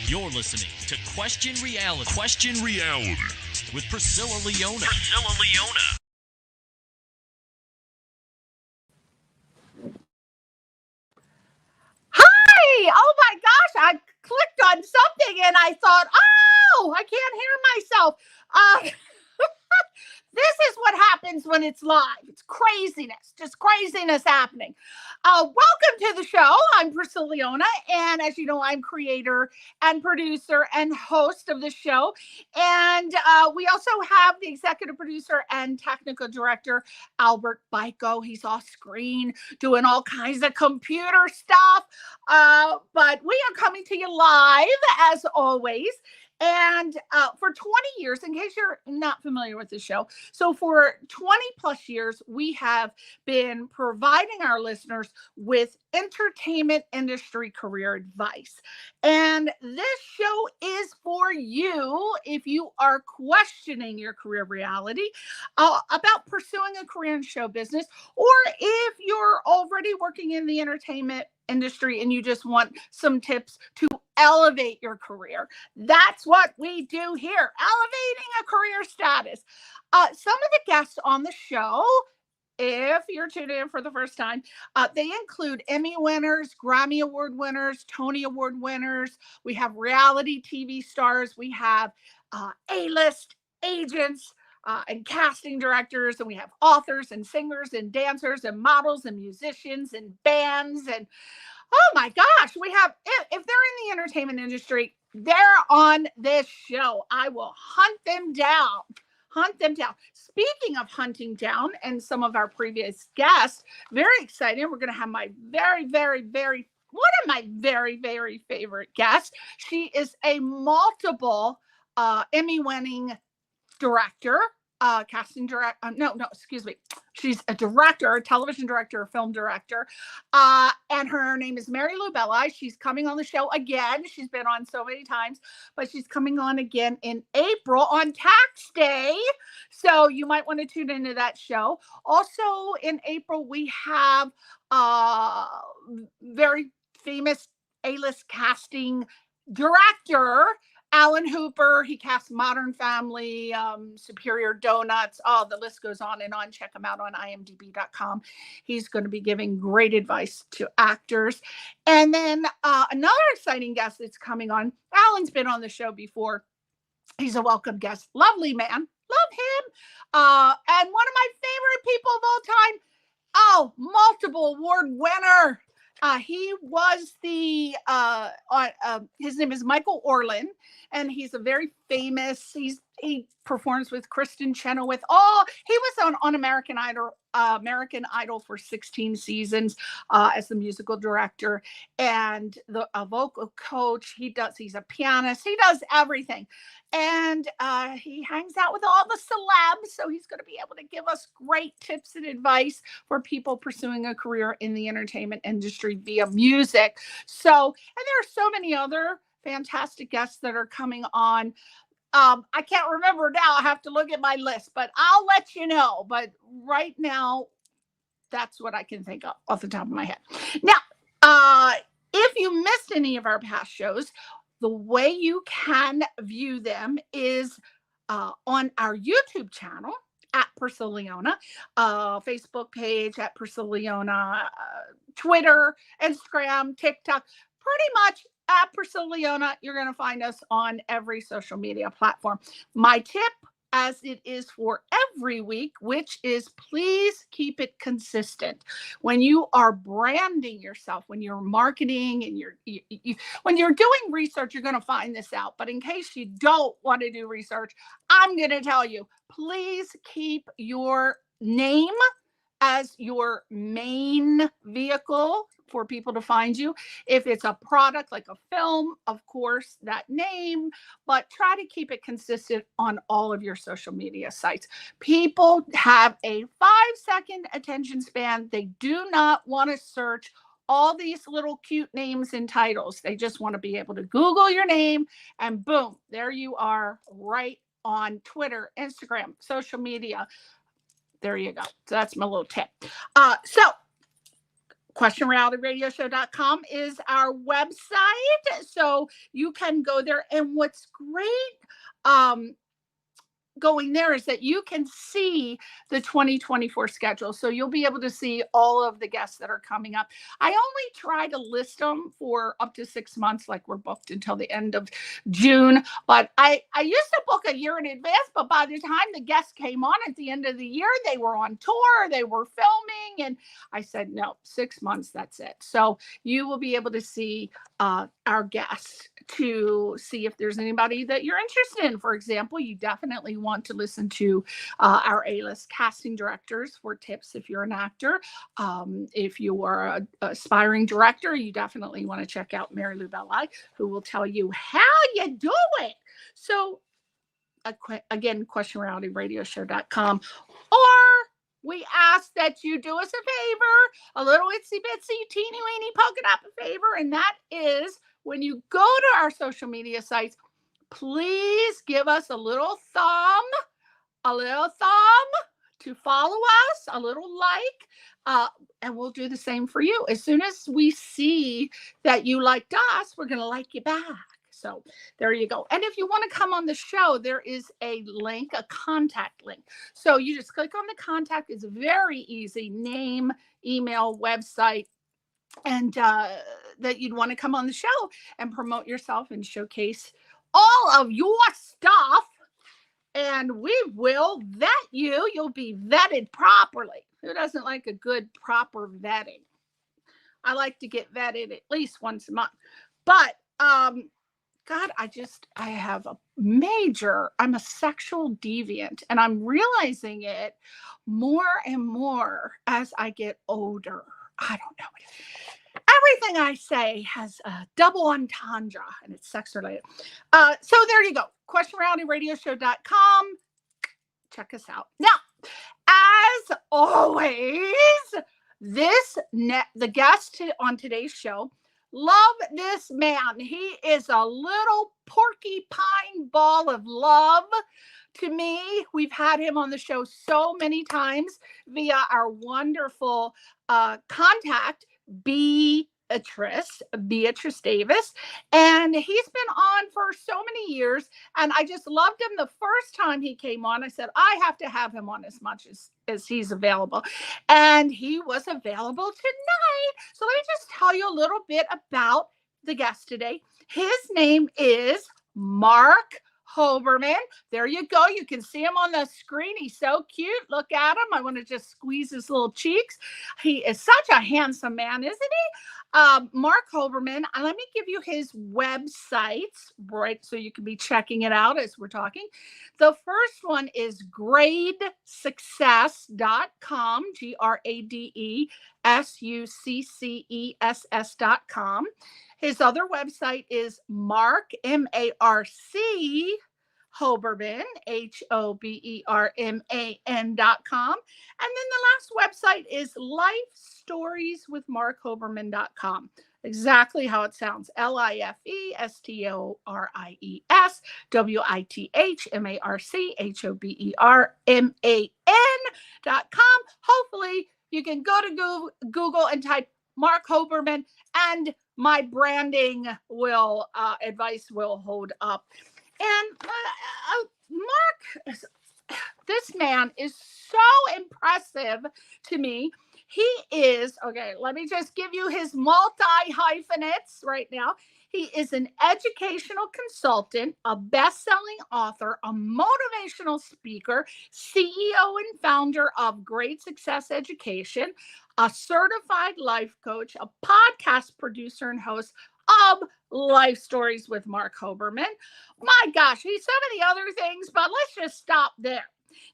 You're listening to Question Reality. Question Reality with Priscilla Leona. Priscilla Leona. Hi! Oh my gosh, I clicked on something and I thought, oh, I can't hear myself. This is what happens when it's live. It's craziness, just craziness happening. Welcome to the show. I'm Priscilla Leona, and as you know, I'm creator and producer and host of the show. And we also have the executive producer and technical director, Albert Biko. He's off screen doing all kinds of computer stuff. But we are coming to you live, as always. And for 20 years, in case you're not familiar with the show, so for 20 plus years, we have been providing our listeners with entertainment industry career advice. And this show is for you if you are questioning your career reality about pursuing a career in show business, or if you're already working in the entertainment industry and you just want some tips to elevate your career. That's what we do here, elevating a career status. Some of the guests on the show, if you're tuning in for the first time, they include Emmy winners, Grammy Award winners, Tony Award winners. We have reality TV stars. We have A-list agents and casting directors. And we have authors and singers and dancers and models and musicians and bands. And oh my gosh, we have, if they're in the entertainment industry, they're on this show. I will hunt them down. Speaking of hunting down and some of our previous guests, very exciting. We're going to have my one of my very, very favorite guests. She is a multiple Emmy-winning director, casting director. She's a director, a television director, a film director. And her name is Mary Lou Bella. She's coming on the show again. She's been on so many times, but she's coming on again in April on tax day. So you might want to tune into that show. Also in April, we have very famous A-list casting director, Alan Hooper. He casts Modern Family, Superior Donuts. Oh, the list goes on and on. Check him out on imdb.com. He's going to be giving great advice to actors. And then another exciting guest that's coming on. Alan's been on the show before. He's a welcome guest. Lovely man. Love him. And one of my favorite people of all time. Oh, multiple award winner. He was his name is Michael Orland, and he's a very famous, he performs with Kristen Chenoweth. He was on American Idol for 16 seasons as the musical director and a vocal coach. He's a pianist. He does everything. And he hangs out with all the celebs. So he's going to be able to give us great tips and advice for people pursuing a career in the entertainment industry via music. So, and there are so many other fantastic guests that are coming on. I can't remember now. I have to look at my list, but I'll let you know. But right now, that's what I can think of off the top of my head. Now, if you missed any of our past shows, the way you can view them is on our YouTube channel at Priscilla Leona, Facebook page at Priscilla Leona, Twitter, Instagram, TikTok, pretty much at Priscilla Leona. You're going to find us on every social media platform. My tip, as it is for every week, which is please keep it consistent. When you are branding yourself, when you're marketing and when you're doing research, you're going to find this out. But in case you don't want to do research, I'm going to tell you, please keep your name as your main vehicle for people to find you. If it's a product like a film, of course, that name, but try to keep it consistent on all of your social media sites. People have a 5-second attention span. They do not want to search all these little cute names and titles. They just want to be able to Google your name and boom, there you are right on Twitter, Instagram, social media. There you go. So that's my little tip. So questionrealityradioshow.com is our website. So you can go there. And what's great going there is that you can see the 2024 schedule. So you'll be able to see all of the guests that are coming up. I only try to list them for up to 6 months, like we're booked until the end of June. But I used to book a year in advance, but by the time the guests came on at the end of the year, they were on tour, they were filming. And I said, no, 6 months, that's it. So you will be able to see our guests to see if there's anybody that you're interested in. For example, you definitely want to listen to our A-list casting directors for tips if you're an actor. If you are an aspiring director, you definitely want to check out Mary Lou Belli, who will tell you how you do it. So again, questionrealityradioshow.com. Or we ask that you do us a favor, a little itsy bitsy, teeny weeny polka dot favor, and that is when you go to our social media sites, please give us a little thumb to follow us, a little like, and we'll do the same for you. As soon as we see that you liked us, we're going to like you back. So there you go. And if you want to come on the show, there is a link, a contact link. So you just click on the contact. It's very easy. Name, email, website, and that you'd want to come on the show and promote yourself and showcase all of your stuff. And we will vet you. You'll be vetted properly. Who doesn't like a good, proper vetting? I like to get vetted at least once a month. But God, I have I'm a sexual deviant, and I'm realizing it more and more as I get older. I don't know. Everything I say has a double entendre, and it's sex related. So there you go. questionrealityradioshow.com. Check us out. Now, as always, the guest on today's show, love this man. He is a little porcupine ball of love to me. We've had him on the show so many times via our wonderful contact, Beatrice Davis. And he's been on for so many years. And I just loved him the first time he came on. I said, I have to have him on as much as he's available. And he was available tonight. So let me just tell you a little bit about the guest today. His name is Marc Hoberman. There you go. You can see him on the screen. He's so cute. Look at him. I want to just squeeze his little cheeks. He is such a handsome man, isn't he? Marc Hoberman. Let me give you his websites, right? So you can be checking it out as we're talking. The first one is gradesuccess.com, gradesuccess.com. His other website is Marc, M-A-R-C, Hoberman, Hoberman.com. And then the last website is lifestorieswithmarchoberman.com. Exactly how it sounds. lifestorieswithmarchoberman.com. Hopefully you can go to Google and type Marc Hoberman, and my branding advice will hold up. And Marc, this man is so impressive to me. He is, okay, let me just give you his multi-hyphenates right now. He is an educational consultant, a best-selling author, a motivational speaker, CEO and founder of Great Success Education, a certified life coach, a podcast producer and host of Life Stories with Marc Hoberman. My gosh, he's so many other things, but let's just stop there.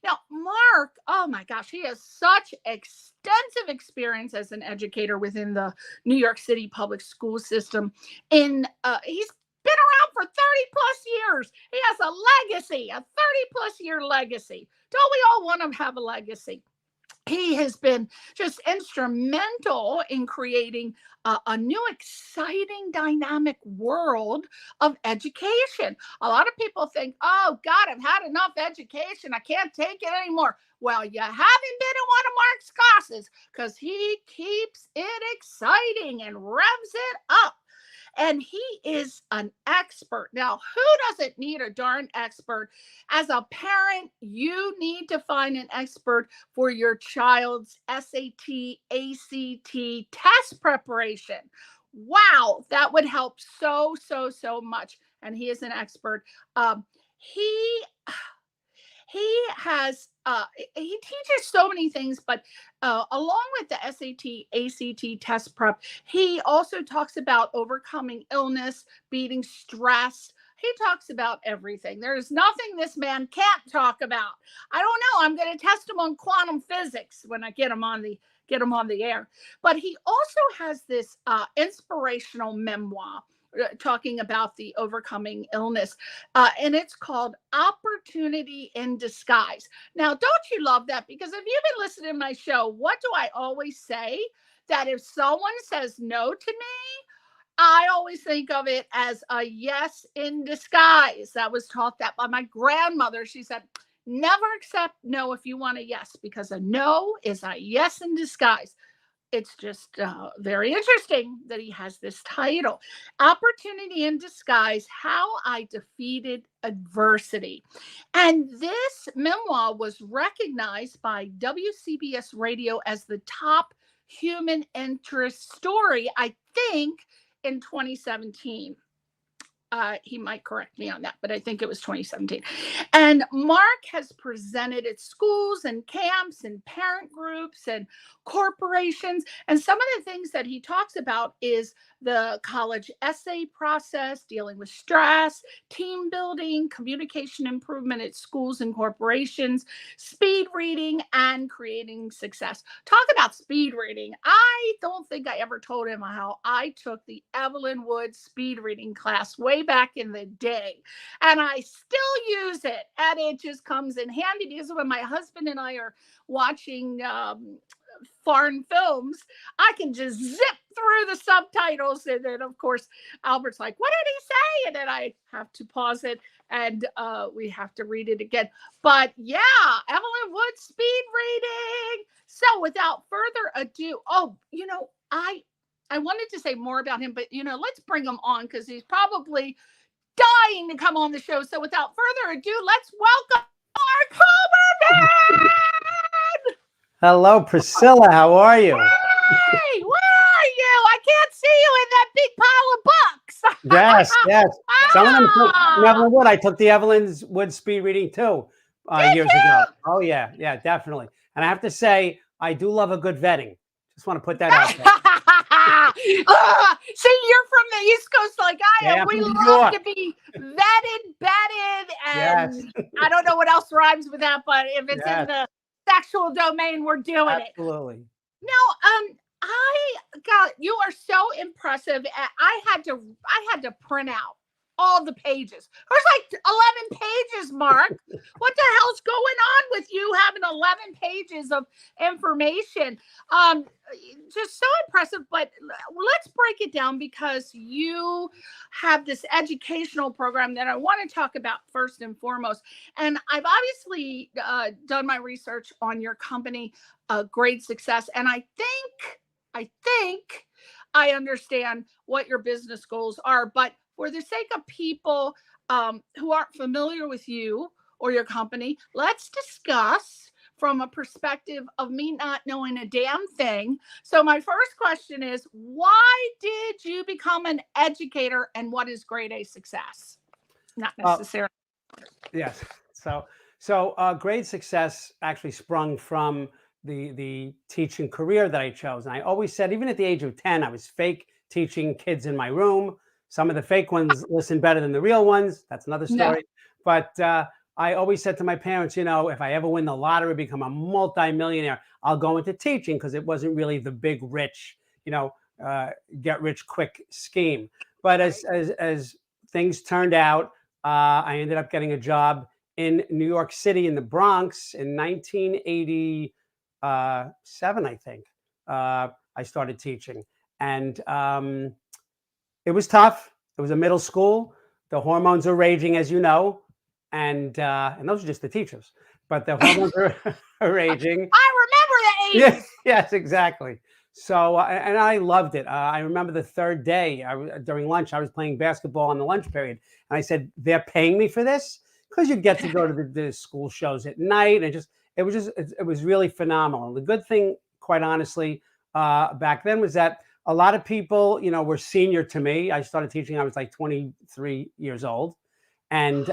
Now, Marc, oh my gosh, he has such extensive experience as an educator within the New York City public school system. He's been around for 30 plus years. He has a legacy, a 30 plus year legacy. Don't we all want to have a legacy? he has been just instrumental in creating a new, exciting, dynamic world of education. A lot of people think, oh, God, I've had enough education. I can't take it anymore. Well, you haven't been in one of Marc's classes, because he keeps it exciting and revs it up. And he is an expert. Now, who doesn't need a darn expert? As a parent, you need to find an expert for your child's SAT, ACT test preparation. Wow, that would help so, so, so much. And he is an expert. He has he teaches so many things, but along with the SAT, ACT test prep, he also talks about overcoming illness, beating stress. He talks about everything. There's nothing this man can't talk about. I don't know. I'm going to test him on quantum physics when I get him on the air. But he also has this inspirational memoir talking about the overcoming illness. And it's called Opportunity in Disguise. Now, don't you love that? Because if you've been listening to my show, what do I always say? That if someone says no to me, I always think of it as a yes in disguise. I was taught that by my grandmother. She said, never accept no if you want a yes, because a no is a yes in disguise. It's just very interesting that he has this title, Opportunity in Disguise, How I Defeated Adversity. And this memoir was recognized by WCBS Radio as the top human interest story, I think, in 2017. He might correct me on that, but I think it was 2017. And Marc has presented at schools and camps and parent groups and corporations. And some of the things that he talks about is the college essay process, dealing with stress, team building, communication improvement at schools and corporations, speed reading, and creating success. Talk about speed reading. I don't think I ever told him how I took the Evelyn Wood speed reading class way back in the day, and I still use it, and it just comes in handy, because when my husband and I are watching foreign films, I can just zip through the subtitles, and then of course Albert's like, what did he say? And then I have to pause it, and we have to read it again. But yeah, Evelyn Wood speed reading. So without further ado, I wanted to say more about him, but let's bring him on, because he's probably dying to come on the show. So without further ado, let's welcome Marc Hoberman. Hello, Priscilla. How are you? Hey, where are you? I can't see you in that big pile of books. Yes. Some of them took Evelyn Wood. I took the Evelyn Wood speed reading too years ago. Oh yeah, definitely. And I have to say, I do love a good vetting. Just want to put that out there. See, you're from the East Coast like I am. Yeah, We from New love York. to be vetted, and Yes. I don't know what else rhymes with that, but if it's in the sexual domain, we're doing it. Absolutely. Now, you are so impressive. I had to print out all the pages. There's like 11 pages, Marc. What the hell's going on with you having 11 pages of information? Just so impressive. But let's break it down, because you have this educational program that I want to talk about first and foremost. And I've obviously done my research on your company, Great Success. And I think I understand what your business goals are. But for the sake of people who aren't familiar with you or your company, let's discuss from a perspective of me not knowing a damn thing. So my first question is, why did you become an educator, and what is grade A success? Not necessarily. Yes. So grade success actually sprung from the teaching career that I chose. And I always said, even at the age of 10, I was fake teaching kids in my room. Some of the fake ones listen better than the real ones. That's another story. No. But I always said to my parents, if I ever win the lottery, become a multimillionaire, I'll go into teaching, because it wasn't really the big rich, get rich quick scheme. But as things turned out, I ended up getting a job in New York City, in the Bronx, in 1980. 7, I think, I started teaching. And it was tough. It was a middle school. The hormones are raging, as you know. And those are just the teachers. But the hormones are raging. I remember the Yes, 80s. yes, exactly. So, and I loved it. I remember the third day during lunch, I was playing basketball in the lunch period. And I said, they're paying me for this? Because you get to go to the school shows at night. And it was really phenomenal. The good thing, quite honestly, back then was that a lot of people, were senior to me. I started teaching, I was like 23 years old. And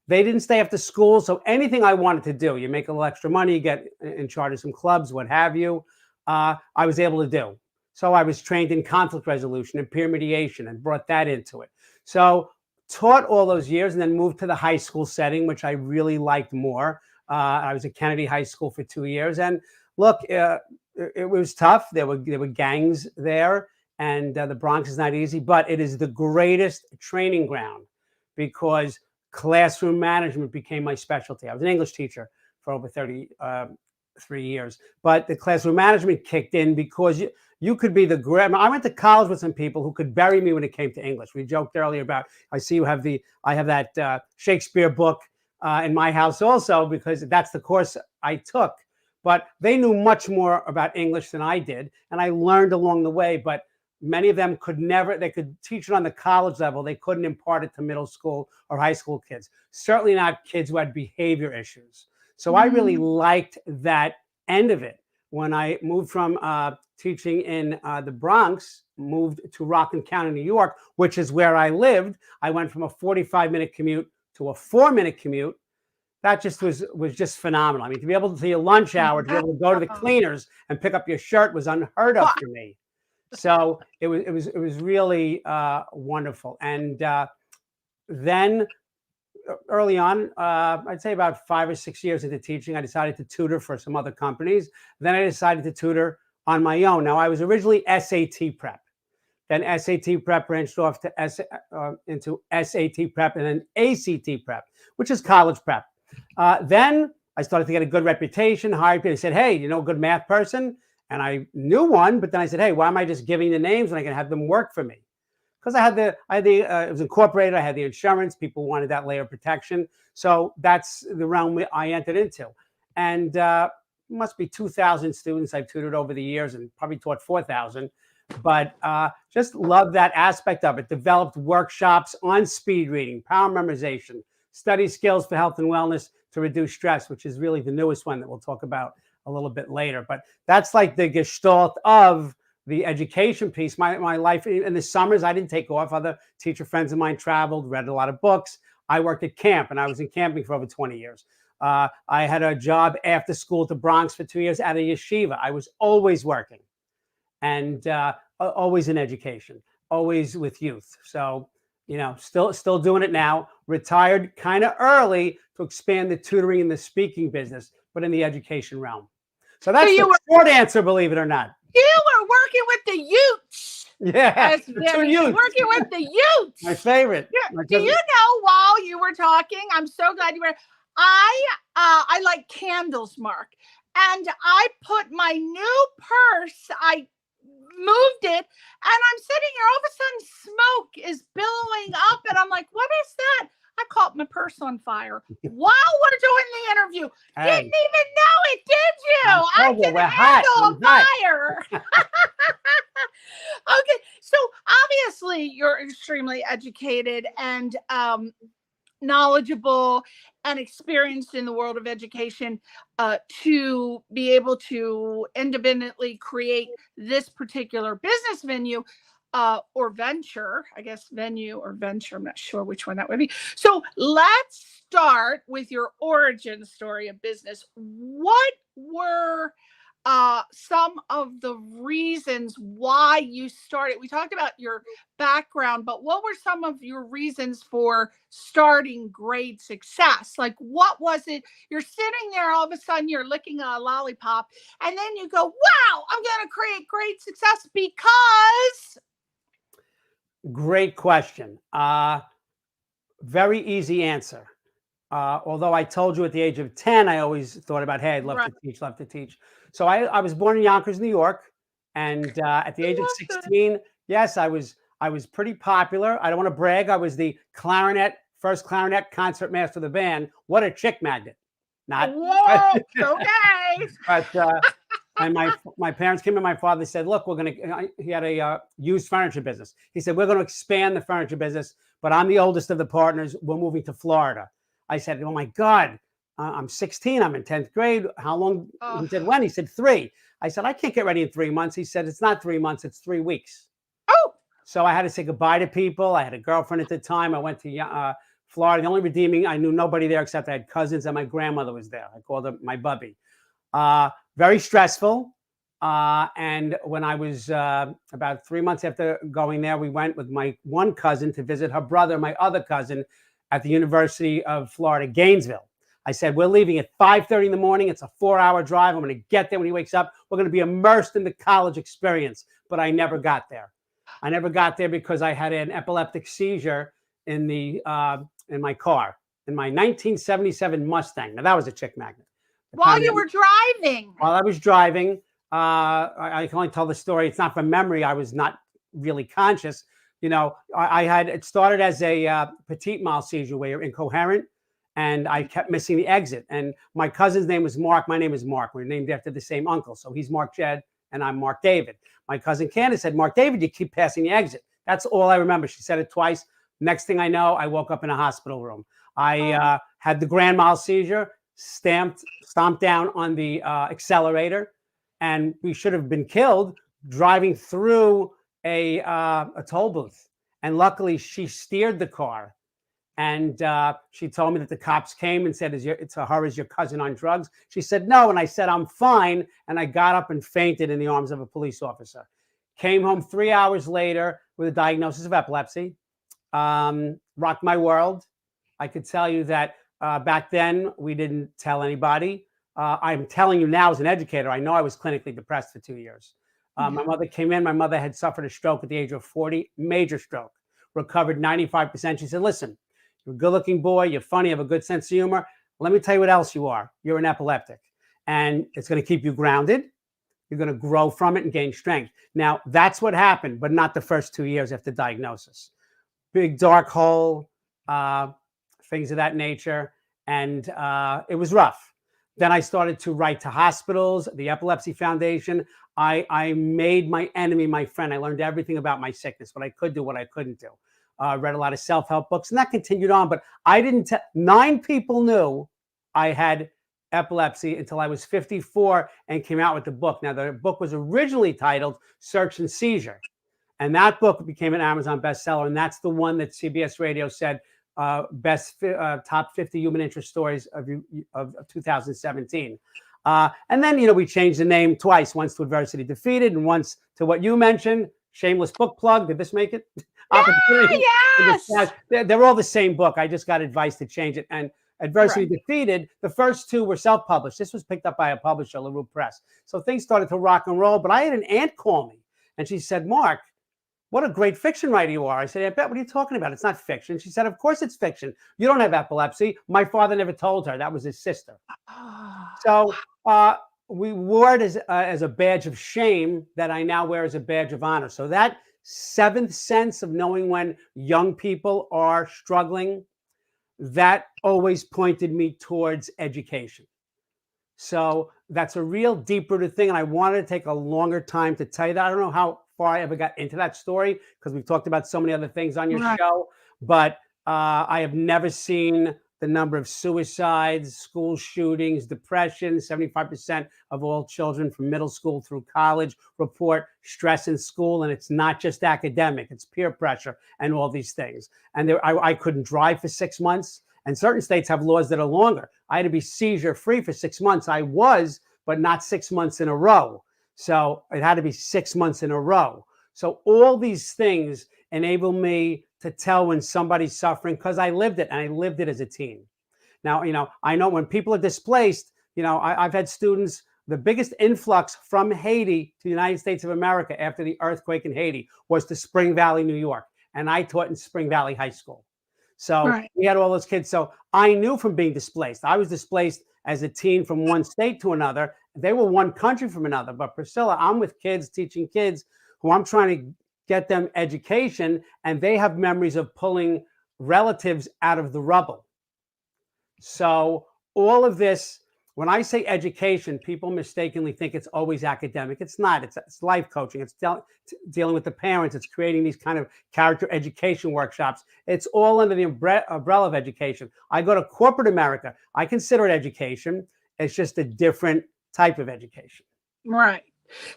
they didn't stay after school. So anything I wanted to do, you make a little extra money, you get in charge of some clubs, what have you, I was able to do. So I was trained in conflict resolution and peer mediation and brought that into it. So taught all those years and then moved to the high school setting, which I really liked more. I was at Kennedy High School for 2 years. And look, it was tough. There were gangs there, and the Bronx is not easy, but it is the greatest training ground because classroom management became my specialty. I was an English teacher for over 33 years, but the classroom management kicked in because you could be the grammar. I went to college with some people who could bury me when it came to English. We joked earlier about, I see you have I have that Shakespeare book in my house also, because that's the course I took. But they knew much more about English than I did, and I learned along the way. But many of them they could teach it on the college level. They couldn't impart it to middle school or high school kids, certainly not kids who had behavior issues. So I really liked that end of it. When I moved from teaching in the Bronx, moved to Rockland County, New York, which is where I lived, I went from a 45-minute commute to a 4-minute commute. That just was just phenomenal. I mean, to be able to your lunch hour, to be able to go to the cleaners and pick up your shirt was unheard of for me. So it was really wonderful. And then early on, I'd say about 5 or 6 years into teaching, I decided to tutor for some other companies. Then I decided to tutor on my own. Now, I was originally SAT prep. Then SAT prep branched off to into SAT prep and then ACT prep, which is college prep. Then I started to get a good reputation, hired people. They said, hey, a good math person? And I knew one, but then I said, hey, why am I just giving the names when I can have them work for me? Because it was incorporated, I had the insurance, people wanted that layer of protection. So that's the realm I entered into. And must be 2,000 students I've tutored over the years and probably taught 4,000. But just love that aspect of it. Developed workshops on speed reading, power memorization, study skills for health and wellness to reduce stress, which is really the newest one that we'll talk about a little bit later. But that's like the gestalt of the education piece. My life in the summers, I didn't take off. Other teacher friends of mine traveled, read a lot of books. I worked at camp, and I was in camping for over 20 years. I had a job after school at the Bronx for 2 years at a yeshiva. I was always working and always in education, always with youth. So, still doing it now. Retired kind of early to expand the tutoring and the speaking business, but in the education realm. So that's the short answer, believe it or not. You were working with the Utes. Yeah, working with the Utes. My favorite. Do you know, while you were talking, I'm so glad you were. I like candles, Mark, and I put my new purse. I moved it, and I'm sitting here. All of a sudden, smoke is billowing up, and I'm like, "What is that?" I caught my purse on fire while we're doing the interview. Hey. Didn't even know it, did you? I can handle a fire. Okay, so obviously you're extremely educated and knowledgeable and experienced in the world of education to be able to independently create this particular business venue. Or venture, I guess venue or venture. I'm not sure which one that would be. So let's start with your origin story of business. What were some of the reasons why you started? We talked about your background, but what were some of your reasons for starting Great Success? Like, what was it? You're sitting there, all of a sudden you're licking a lollipop, and then you go, wow, I'm going to create Great Success because... Great question. Very easy answer. Although I told you at the age of 10, I always thought about, hey, I'd love to teach. So I was born in Yonkers, New York, and at the age of 16, yes, I was pretty popular. I don't want to brag. I was the first clarinet concertmaster of the band. What a chick magnet! Not. Whoa, okay. But and my parents came and my father said, look, he had a used furniture business. He said, we're going to expand the furniture business, but I'm the oldest of the partners. We're moving to Florida. I said, oh my God, I'm 16. I'm in 10th grade. How long? He said, when? He said, 3. I said, I can't get ready in 3 months. He said, it's not 3 months, it's 3 weeks. Oh. So I had to say goodbye to people. I had a girlfriend at the time. I went to Florida. The only redeeming, I knew nobody there except I had cousins and my grandmother was there. I called her my bubby. Very stressful. And when I was about 3 months after going there, we went with my one cousin to visit her brother, my other cousin, at the University of Florida, Gainesville. I said, we're leaving at 5:30 in the morning. It's a 4-hour drive. I'm going to get there when he wakes up. We're going to be immersed in the college experience. But I never got there. I never got there because I had an epileptic seizure in my car, in my 1977 Mustang. Now, that was a chick magnet. While you were driving? While I was driving, I can only tell the story. It's not from memory. I was not really conscious. You know, it started as a petite mal seizure where you're incoherent, and I kept missing the exit. And my cousin's name was Mark. My name is Mark. We're named after the same uncle. So he's Mark Jed, and I'm Mark David. My cousin Candace said, Mark David, you keep passing the exit. That's all I remember. She said it twice. Next thing I know, I woke up in a hospital room. I had the grand mal seizure, stomped down on the accelerator, and we should have been killed driving through a toll booth. And luckily, she steered the car. And she told me that the cops came and said, is your cousin on drugs? She said, no. And I said, I'm fine. And I got up and fainted in the arms of a police officer. Came home 3 hours later with a diagnosis of epilepsy. Rocked my world. I could tell you that back then, we didn't tell anybody. I'm telling you now as an educator, I know I was clinically depressed for 2 years. My mother came in. My mother had suffered a stroke at the age of 40, major stroke, recovered 95%. She said, listen, you're a good-looking boy. You're funny. You have a good sense of humor. Let me tell you what else you are. You're an epileptic, and it's going to keep you grounded. You're going to grow from it and gain strength. Now, that's what happened, but not the first 2 years after diagnosis. Big dark hole, things of that nature, and it was rough. Then I started to write to hospitals, the Epilepsy Foundation. I made my enemy my friend. I learned everything about my sickness, what I could do, what I couldn't do. Read a lot of self-help books, and that continued on. But I didn't 9 people knew I had epilepsy until I was 54 and came out with the book. Now, the book was originally titled Search and Seizure. And that book became an Amazon bestseller. And that's the one that CBS Radio said top 50 human interest stories of 2017. And then, we changed the name twice, once to Adversity Defeated and once to what you mentioned, Shameless Book Plug. Did this make it? Yes. They're all the same book. I just got advice to change it. And Adversity Defeated, the first 2 were self-published. This was picked up by a publisher, LaRue Press. So things started to rock and roll. But I had an aunt call me, and she said, Mark, what a great fiction writer you are. I said, I bet, what are you talking about? It's not fiction. She said, of course it's fiction. You don't have epilepsy. My father never told her. That was his sister. So we wore it as a badge of shame that I now wear as a badge of honor. So that 7th sense of knowing when young people are struggling, that always pointed me towards education. So that's a real deep-rooted thing. And I wanted to take a longer time to tell you that. I don't know how far I ever got into that story because we've talked about so many other things on your show, but I have never seen the number of suicides, school shootings, depression. 75% of all children from middle school through college report stress in school, and it's not just academic, it's peer pressure and all these things. And I couldn't drive for 6 months, and certain states have laws that are longer. I had to be seizure free for 6 months. I was, but not 6 months in a row. So it had to be 6 months in a row. So all these things enable me to tell when somebody's suffering because I lived it, and I lived it as a teen. Now, I know when people are displaced, I've had students, the biggest influx from Haiti to the United States of America after the earthquake in Haiti was to Spring Valley, New York. And I taught in Spring Valley High School. So we had all those kids. So I knew from being displaced. I was displaced as a teen from one state to another. They were one country from another. But Priscilla, I'm with kids, teaching kids who I'm trying to get them education, and they have memories of pulling relatives out of the rubble. So all of this, when I say education, people mistakenly think it's always academic. It's not. It's life coaching. It's dealing with the parents. It's creating these kind of character education workshops. It's all under the umbrella of education. I go to corporate America. I consider it education. It's just a different type of education. Right.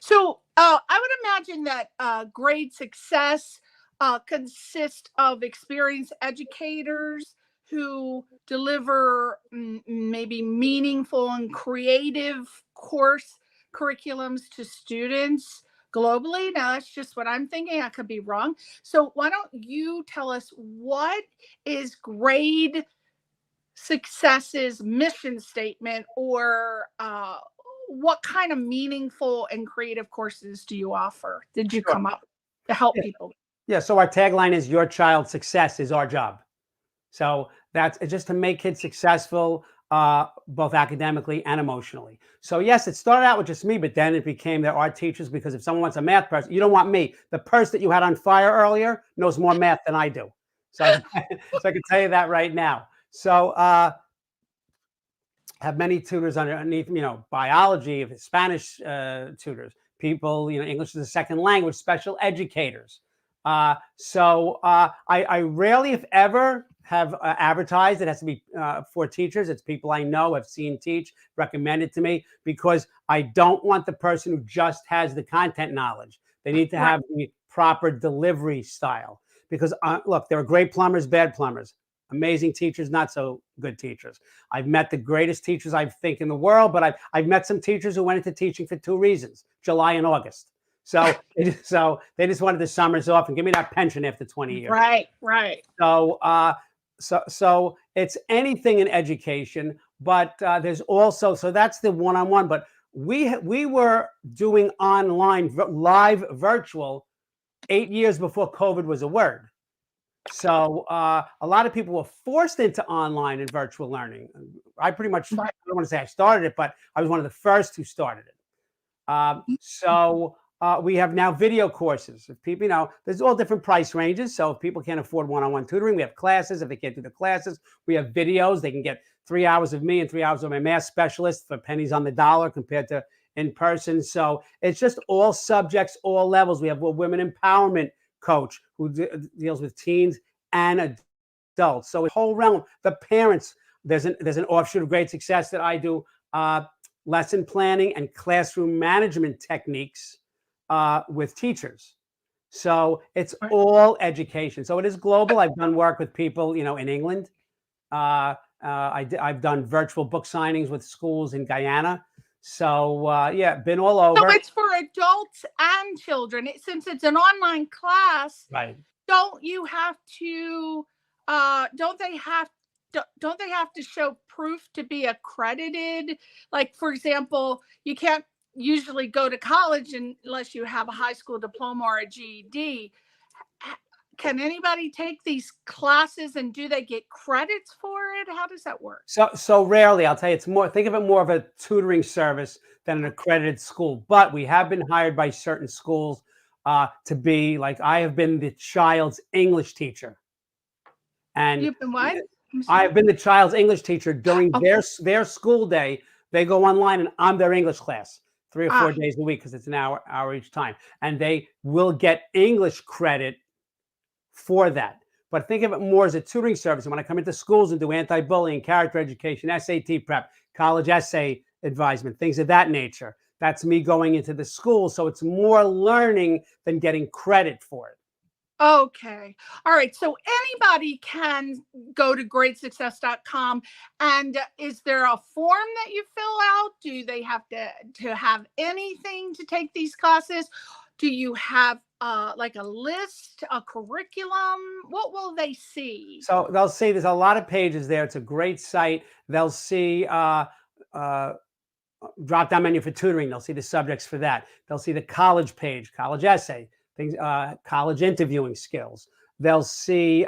So I would imagine that grade success consists of experienced educators who deliver maybe meaningful and creative course curriculums to students globally. Now, that's just what I'm thinking. I could be wrong. So why don't you tell us, what is grade success's mission statement, or what kind of meaningful and creative courses do you offer? Did you come up to help people? Yeah. So our tagline is "Your child's success is our job." So that's just to make kids successful, both academically and emotionally. So yes, it started out with just me, but then it became there are teachers, because if someone wants a math person, you don't want me. The person that you had on fire earlier knows more math than I do. So I can tell you that right now. So have many tutors underneath, biology, Spanish tutors, people, English as a second language, special educators. So I rarely, if ever, have advertised. It has to be for teachers. It's people I know, have seen teach, recommended to me, because I don't want the person who just has the content knowledge. They need to have the proper delivery style. Because look, there are great plumbers, bad plumbers, amazing teachers, not so good teachers. I've met the greatest teachers, I think, in the world, but I've met some teachers who went into teaching for two reasons: July and August. So they just wanted the summers off and give me that pension after 20 years. Right. So it's anything in education, but there's also, so that's the one-on-one, but we were doing online, live, virtual 8 years before COVID was a word. So a lot of people were forced into online and virtual learning. I pretty much, I don't want to say I started it, but I was one of the first who started it. So we have now video courses. If people, there's all different price ranges. So if people can't afford one-on-one tutoring, we have classes. If they can't do the classes, we have videos. They can get 3 hours of me and 3 hours of my math specialist for pennies on the dollar compared to in person. So it's just all subjects, all levels. We have a women empowerment coach who deals with teens and adults. So a whole realm. The parents, there's an offshoot of Great Success that I do lesson planning and classroom management techniques with teachers. So it's all education. So it is global. I've done work with people, in England. I've done virtual book signings with schools in Guyana. So been all over. So it's for adults and children. Since it's an online class, right? Don't you have to? Don't they have to show proof to be accredited? Like, for example, you can't usually go to college unless you have a high school diploma or a GED. Can anybody take these classes, and do they get credits for it? How does that work? So rarely. I'll tell you, it's more, think of it more of a tutoring service than an accredited school. But we have been hired by certain schools to be, like, I have been the child's English teacher. And you've been what? I've been the child's English teacher during their school day. They go online and I'm their English class 3 or 4 days a week, because it's an hour each time. And they will get English credit for that. But think of it more as a tutoring service. And when I come into schools and do anti-bullying, character education, SAT prep, college essay advisement, things of that nature, that's me going into the school. So it's more learning than getting credit for it. Okay. All right. So anybody can go to greatsuccess.com. And is there a form that you fill out? Do they have to have anything to take these classes? Do you have like a list, a curriculum? What will they see? So they'll see there's a lot of pages there. It's a great site. They'll see drop-down menu for tutoring. They'll see the subjects for that. They'll see the college page, college essay, things, college interviewing skills. They'll see,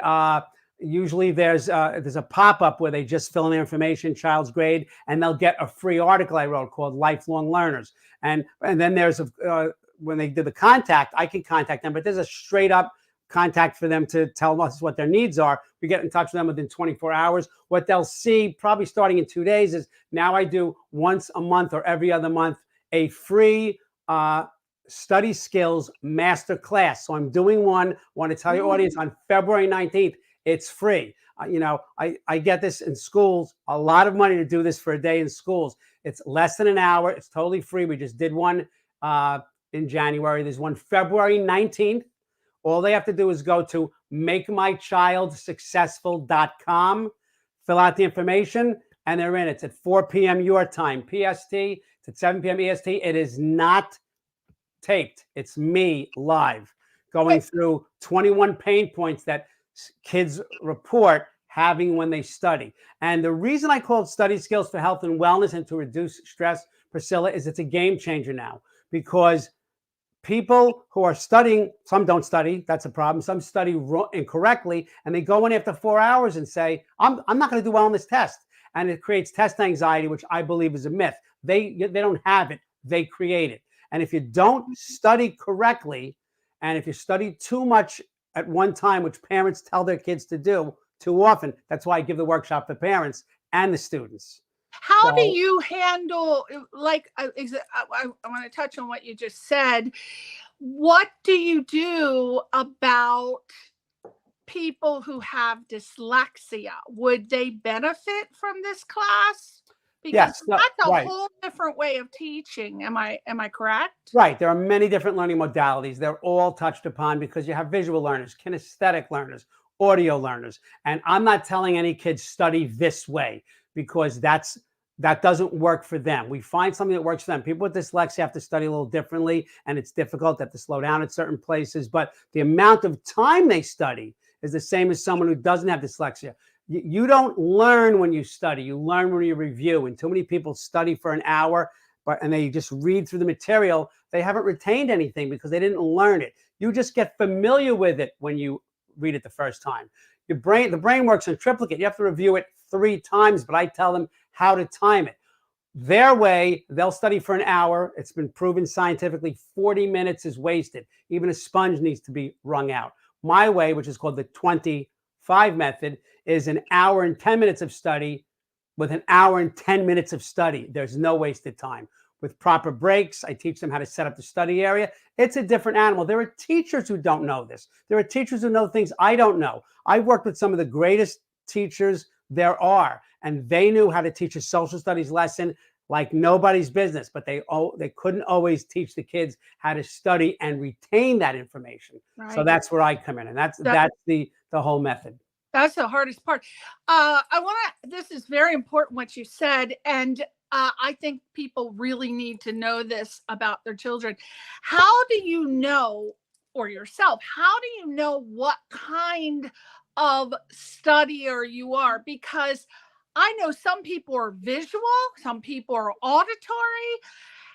usually there's a pop-up where they just fill in their information, child's grade, and they'll get a free article I wrote called Lifelong Learners. And then there's when they do the contact, I can contact them, but there's a straight up contact for them to tell us what their needs are. We get in touch with them within 24 hours. What they'll see probably starting in 2 days is now I do once a month or every other month a free study skills master class. So I'm doing one. I want to tell your audience on February 19th. It's free. I get this in schools, a lot of money to do this for a day in schools. It's less than an hour. It's totally free. We just did one in January. There's one February 19th. All they have to do is go to makemychildsuccessful.com, fill out the information, and they're in. It's at 4 p.m. your time, PST. It's at 7 p.m. EST. It is not taped. It's me live going through 21 pain points that kids report having when they study. And the reason I call it Study Skills for Health and Wellness and to reduce stress, Priscilla, is it's a game changer now, because people who are studying, some don't study, that's a problem. Some study incorrectly, and they go in after 4 hours and say, I'm not going to do well on this test. And it creates test anxiety, which I believe is a myth. They don't have it, they create it. And if you don't study correctly, and if you study too much at one time, which parents tell their kids to do too often, that's why I give the workshop for parents and the students. How do you handle, like, I want to touch on what you just said. What do you do about people who have dyslexia? Would they benefit from this class? Because that's a whole different way of teaching. Am I correct? Right. There are many different learning modalities. They're all touched upon because you have visual learners, kinesthetic learners, audio learners. And I'm not telling any kids study this way, because that doesn't work for them. We find something that works for them. People with dyslexia have to study a little differently, and it's difficult. They have to slow down at certain places. But the amount of time they study is the same as someone who doesn't have dyslexia. You don't learn when you study. You learn when you review. And too many people study for an hour, and they just read through the material. They haven't retained anything because they didn't learn it. You just get familiar with it when you read it the first time. The brain works in triplicate. You have to review it 3 times, but I tell them how to time it. Their way, they'll study for an hour. It's been proven scientifically 40 minutes is wasted. Even a sponge needs to be wrung out. My way, which is called the 25 method, is an hour and 10 minutes of study with an hour and 10 minutes of study. There's no wasted time. With proper breaks, I teach them how to set up the study area. It's a different animal. There are teachers who don't know this. There are teachers who know things I don't know. I've worked with some of the greatest teachers there are, and they knew how to teach a social studies lesson like nobody's business, but they couldn't always teach the kids how to study and retain that information. Right. So that's where I come in, and that's the whole method. That's the hardest part. This is very important what you said, and I think people really need to know this about their children. How do you know, or yourself, how do you know what kind of studier you are? Because I know some people are visual, some people are auditory.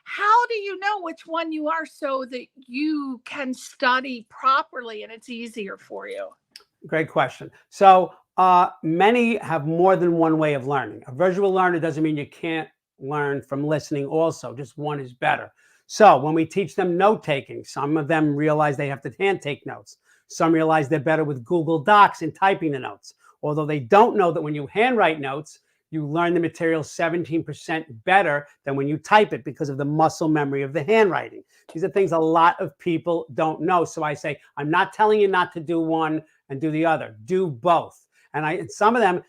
How do you know which one you are so that you can study properly and it's easier for you? Great question. So many have more than one way of learning. A visual learner doesn't mean you can't learn from listening also. Just one is better. So when we teach them note taking, some of them realize they have to hand take notes. Some realize they're better with Google Docs and typing the notes. Although they don't know that when you handwrite notes, you learn the material 17% better than when you type it because of the muscle memory of the handwriting. These are things a lot of people don't know. So I say, I'm not telling you not to do one and do the other. Do both. And some of them,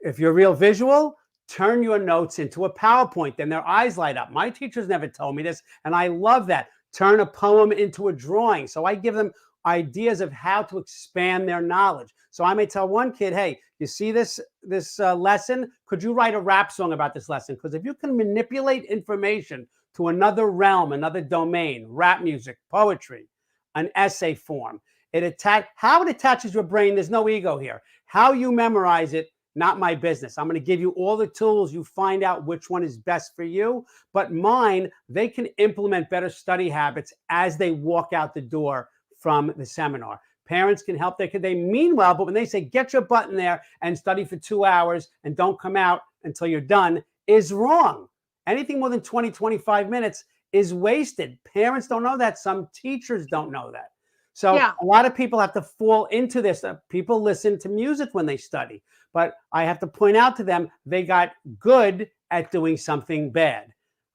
if you're real visual, turn your notes into a PowerPoint, then their eyes light up. My teachers never told me this, and I love that. Turn a poem into a drawing. So I give them ideas of how to expand their knowledge. So I may tell one kid, hey, you see this lesson? Could you write a rap song about this lesson? Because if you can manipulate information to another realm, another domain, rap music, poetry, an essay form, how it attaches your brain, there's no ego here. How you memorize it, not my business. I'm going to give you all the tools. You find out which one is best for you. But mine, they can implement better study habits as they walk out the door from the seminar. Parents can help their kid. They mean well, but when they say, get your butt in there and study for 2 hours and don't come out until you're done, is wrong. Anything more than 20, 25 minutes is wasted. Parents don't know that. Some teachers don't know that. So a lot of people have to fall into this. People listen to music when they study, but I have to point out to them, they got good at doing something bad.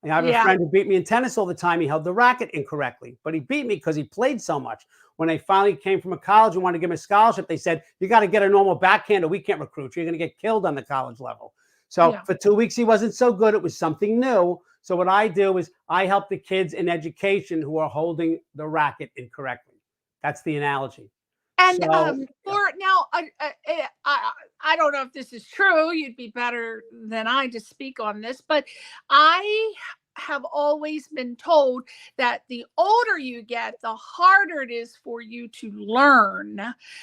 I have a friend who beat me in tennis all the time. He held the racket incorrectly, but he beat me because he played so much. When they finally came from a college and wanted to give him a scholarship, they said, you got to get a normal backhand or we can't recruit you. You're going to get killed on the college level. So for 2 weeks, he wasn't so good. It was something new. So what I do is I help the kids in education who are holding the racket incorrectly. That's the analogy. And for now, I don't know if this is true. You'd be better than I to speak on this, but I have always been told that the older you get, the harder it is for you to learn.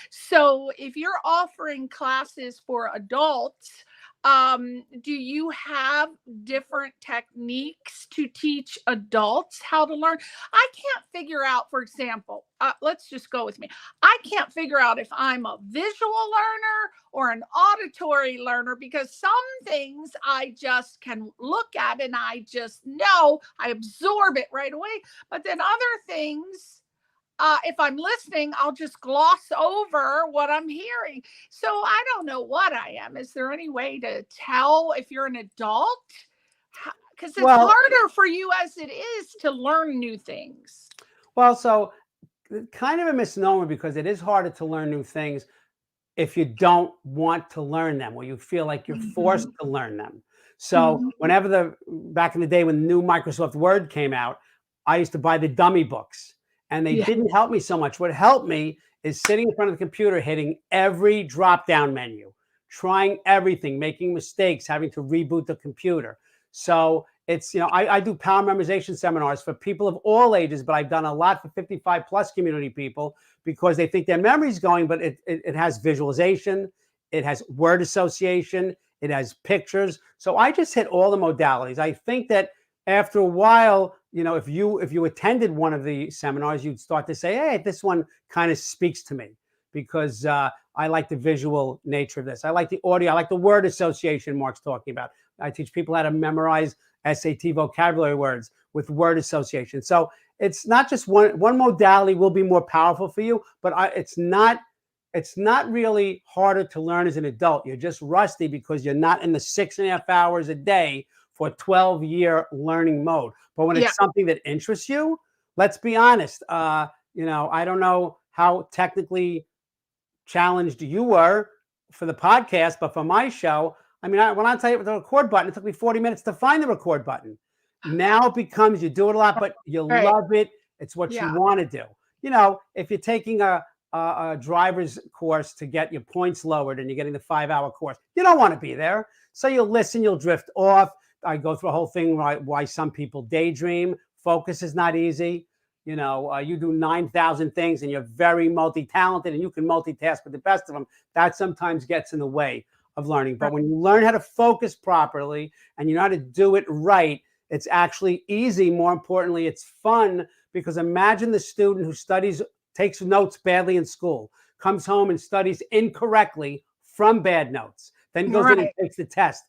So if you're offering classes for adults, do you have different techniques to teach adults how to learn? I can't figure out, for example, let's just go with me. I can't figure out if I'm a visual learner or an auditory learner, because some things I just can look at and I just know, I absorb it right away. But then other things, if I'm listening, I'll just gloss over what I'm hearing. So I don't know what I am. Is there any way to tell if you're an adult? Because it's harder for you as it is to learn new things. Well, so kind of a misnomer, because it is harder to learn new things if you don't want to learn them or you feel like you're forced to learn them. So whenever back in the day when the new Microsoft Word came out, I used to buy the dummy books. And they didn't help me so much. What helped me is sitting in front of the computer, hitting every drop-down menu, trying everything, making mistakes, having to reboot the computer. So it's, I do power memorization seminars for people of all ages, but I've done a lot for 55 plus community people because they think their memory's going, but it has visualization, it has word association, it has pictures. So I just hit all the modalities. I think that after a while, if you attended one of the seminars, you'd start to say, hey, this one kind of speaks to me because I like the visual nature of this. I like the audio. I like the word association Mark's talking about. I teach people how to memorize SAT vocabulary words with word association. So it's not just one modality will be more powerful for you, but it's not really harder to learn as an adult. You're just rusty because you're not in the 6.5 hours a day for a 12-year learning mode. But when it's something that interests you, let's be honest. I don't know how technically challenged you were for the podcast, but for my show, when I tell you the record button, it took me 40 minutes to find the record button. Now it becomes, you do it a lot, but you love it. It's what you want to do. If you're taking a driver's course to get your points lowered and you're getting the 5-hour course, you don't want to be there. So you'll listen, you'll drift off. I go through a whole thing why some people daydream. Focus is not easy. You do 9,000 things and you're very multi-talented and you can multitask with the best of them. That sometimes gets in the way of learning. But when you learn how to focus properly and you know how to do it right, it's actually easy. More importantly, it's fun, because imagine the student who takes notes badly in school, comes home and studies incorrectly from bad notes, then goes in and takes the test.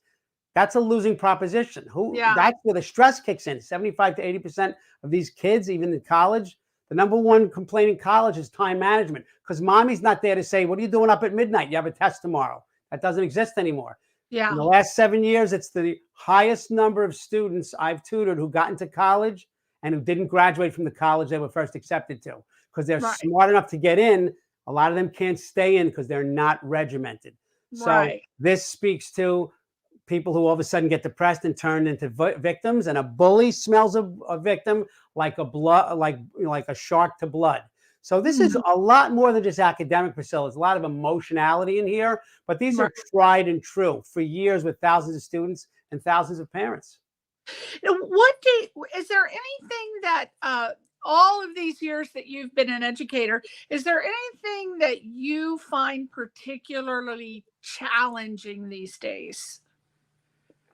That's a losing proposition. That's where the stress kicks in. 75 to 80% of these kids, even in college, the number one complaint in college is time management, because mommy's not there to say, what are you doing up at midnight? You have a test tomorrow. That doesn't exist anymore. In the last 7 years, it's the highest number of students I've tutored who got into college and who didn't graduate from the college they were first accepted to, because they're smart enough to get in. A lot of them can't stay in because they're not regimented. So this speaks to people who all of a sudden get depressed and turn into victims, and a bully smells a victim like a shark to blood. So this is a lot more than just academic, Priscilla. There's a lot of emotionality in here, but these are tried and true for years with thousands of students and thousands of parents. Is there anything that all of these years that you've been an educator, is there anything that you find particularly challenging these days?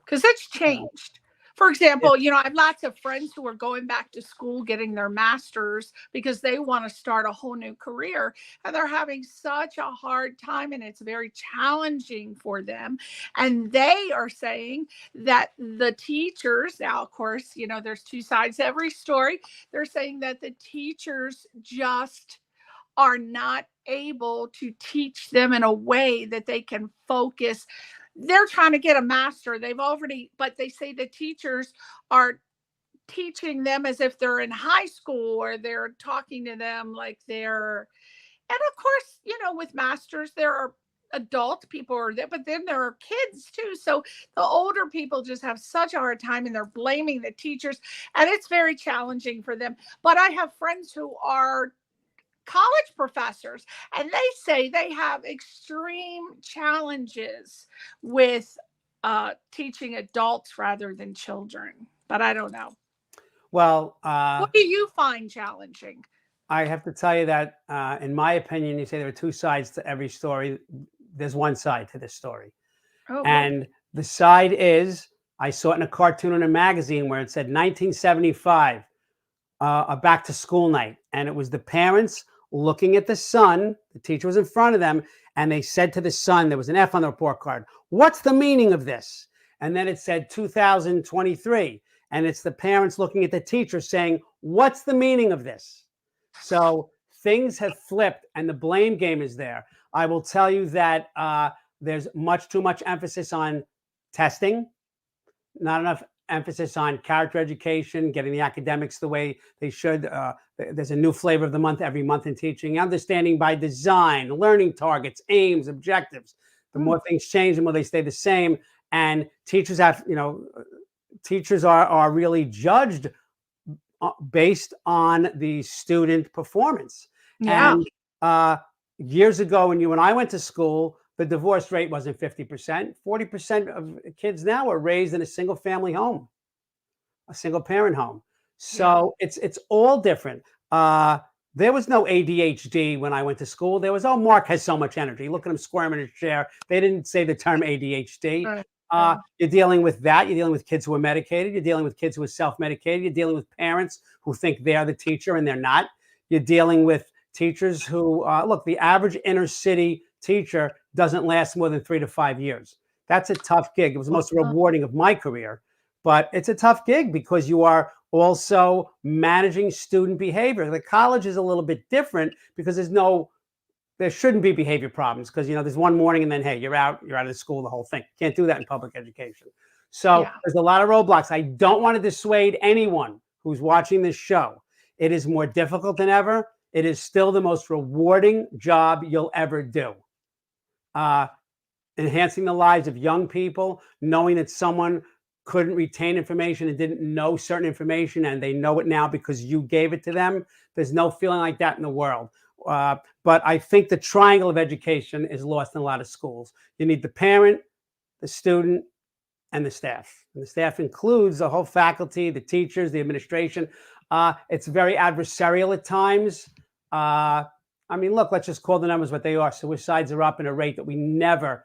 Because it's changed. For example, I have lots of friends who are going back to school, getting their masters because they want to start a whole new career, and they're having such a hard time, and it's very challenging for them. And they are saying that the teachers, now, of course, there's two sides to every story. They're saying that the teachers just are not able to teach them in a way that they can focus. They're trying to get a master. But they say the teachers are teaching them as if they're in high school, or they're talking to them like they're, and of course, with masters, there are adult people are there, but then there are kids too. So the older people just have such a hard time, and they're blaming the teachers, and it's very challenging for them. But I have friends who are college professors, and they say they have extreme challenges with teaching adults rather than children. But I don't know. Well, what do you find challenging? I have to tell you that, in my opinion, you say there are two sides to every story. There's one side to this story. Oh, and the side is, I saw it in a cartoon in a magazine where it said 1975, a back to school night. And it was the parents looking at the son. The teacher was in front of them, and they said to the son, there was an F on the report card, "What's the meaning of this?" And then it said 2023. And it's the parents looking at the teacher saying, "What's the meaning of this?" So things have flipped, and the blame game is there. I will tell you that there's much too much emphasis on testing, not enough emphasis on character education, getting the academics the way they should. There's a new flavor of the month every month in teaching, understanding by design, learning targets, aims, objectives. The more things change, the more they stay the same. And teachers have, teachers are really judged based on the student performance. yeah. And years ago, when you and I went to school, the divorce rate wasn't 50%. 40% of kids now are raised in a single family home, a single parent home. So it's all different. There was no ADHD when I went to school. There was, oh, Mark has so much energy. Look at him squirming in his chair. They didn't say the term ADHD. You're dealing with that. You're dealing with kids who are medicated. You're dealing with kids who are self-medicated. You're dealing with parents who think they're the teacher and they're not. You're dealing with teachers who, look, the average inner city teacher doesn't last more than 3 to 5 years. That's a tough gig. It was the most rewarding of my career, but it's a tough gig because you are also managing student behavior. The college is a little bit different because there shouldn't be behavior problems because, there's one morning and then, hey, you're out of the school, the whole thing. Can't do that in public education. So there's a lot of roadblocks. I don't want to dissuade anyone who's watching this show. It is more difficult than ever. It is still the most rewarding job you'll ever do. Enhancing the lives of young people, knowing that someone couldn't retain information and didn't know certain information and they know it now because you gave it to them. There's no feeling like that in the world. But I think the triangle of education is lost in a lot of schools. You need the parent, the student, and the staff. And the staff includes the whole faculty, the teachers, the administration. It's very adversarial at times. Look, let's just call the numbers what they are. Suicides are up at a rate that we never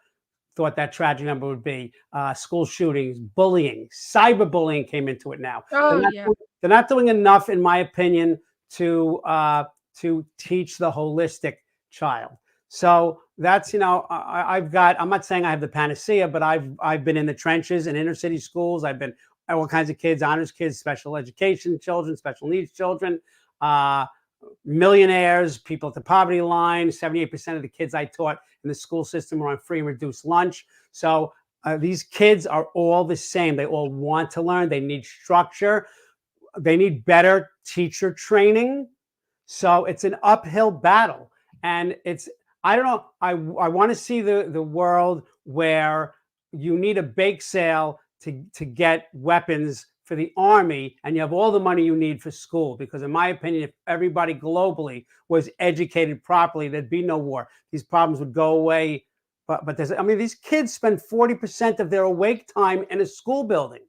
thought that tragic number would be. School shootings, bullying, cyberbullying came into it now. They're not doing enough, in my opinion, to teach the holistic child. So that's, I'm not saying I have the panacea, but I've been in the trenches in inner city schools. I've been all kinds of kids, honors kids, special education children, special needs children, millionaires, people at the poverty line. 78% of the kids I taught in the school system were on free and reduced lunch. So these kids are all the same. They all want to learn. They need structure. They need better teacher training. So it's an uphill battle. And I don't know, I want to see the world where you need a bake sale to get weapons for the army, and you have all the money you need for school. Because in my opinion, if everybody globally was educated properly, there'd be no war. These problems would go away. But these kids spend 40% of their awake time in a school building.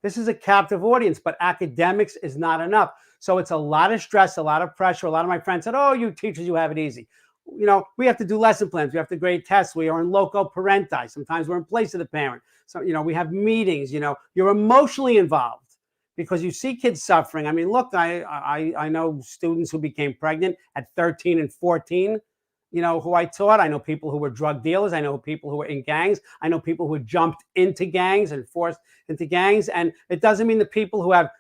This is a captive audience, but academics is not enough. So it's a lot of stress, a lot of pressure. A lot of my friends said, oh, you teachers, you have it easy. we have to do lesson plans. We have to grade tests. We are in loco parenti. Sometimes we're in place of the parent. So, we have meetings, you're emotionally involved because you see kids suffering. I mean, look, I know students who became pregnant at 13 and 14, who I taught. I know people who were drug dealers. I know people who were in gangs. I know people who jumped into gangs and forced into gangs. And it doesn't mean the people who have,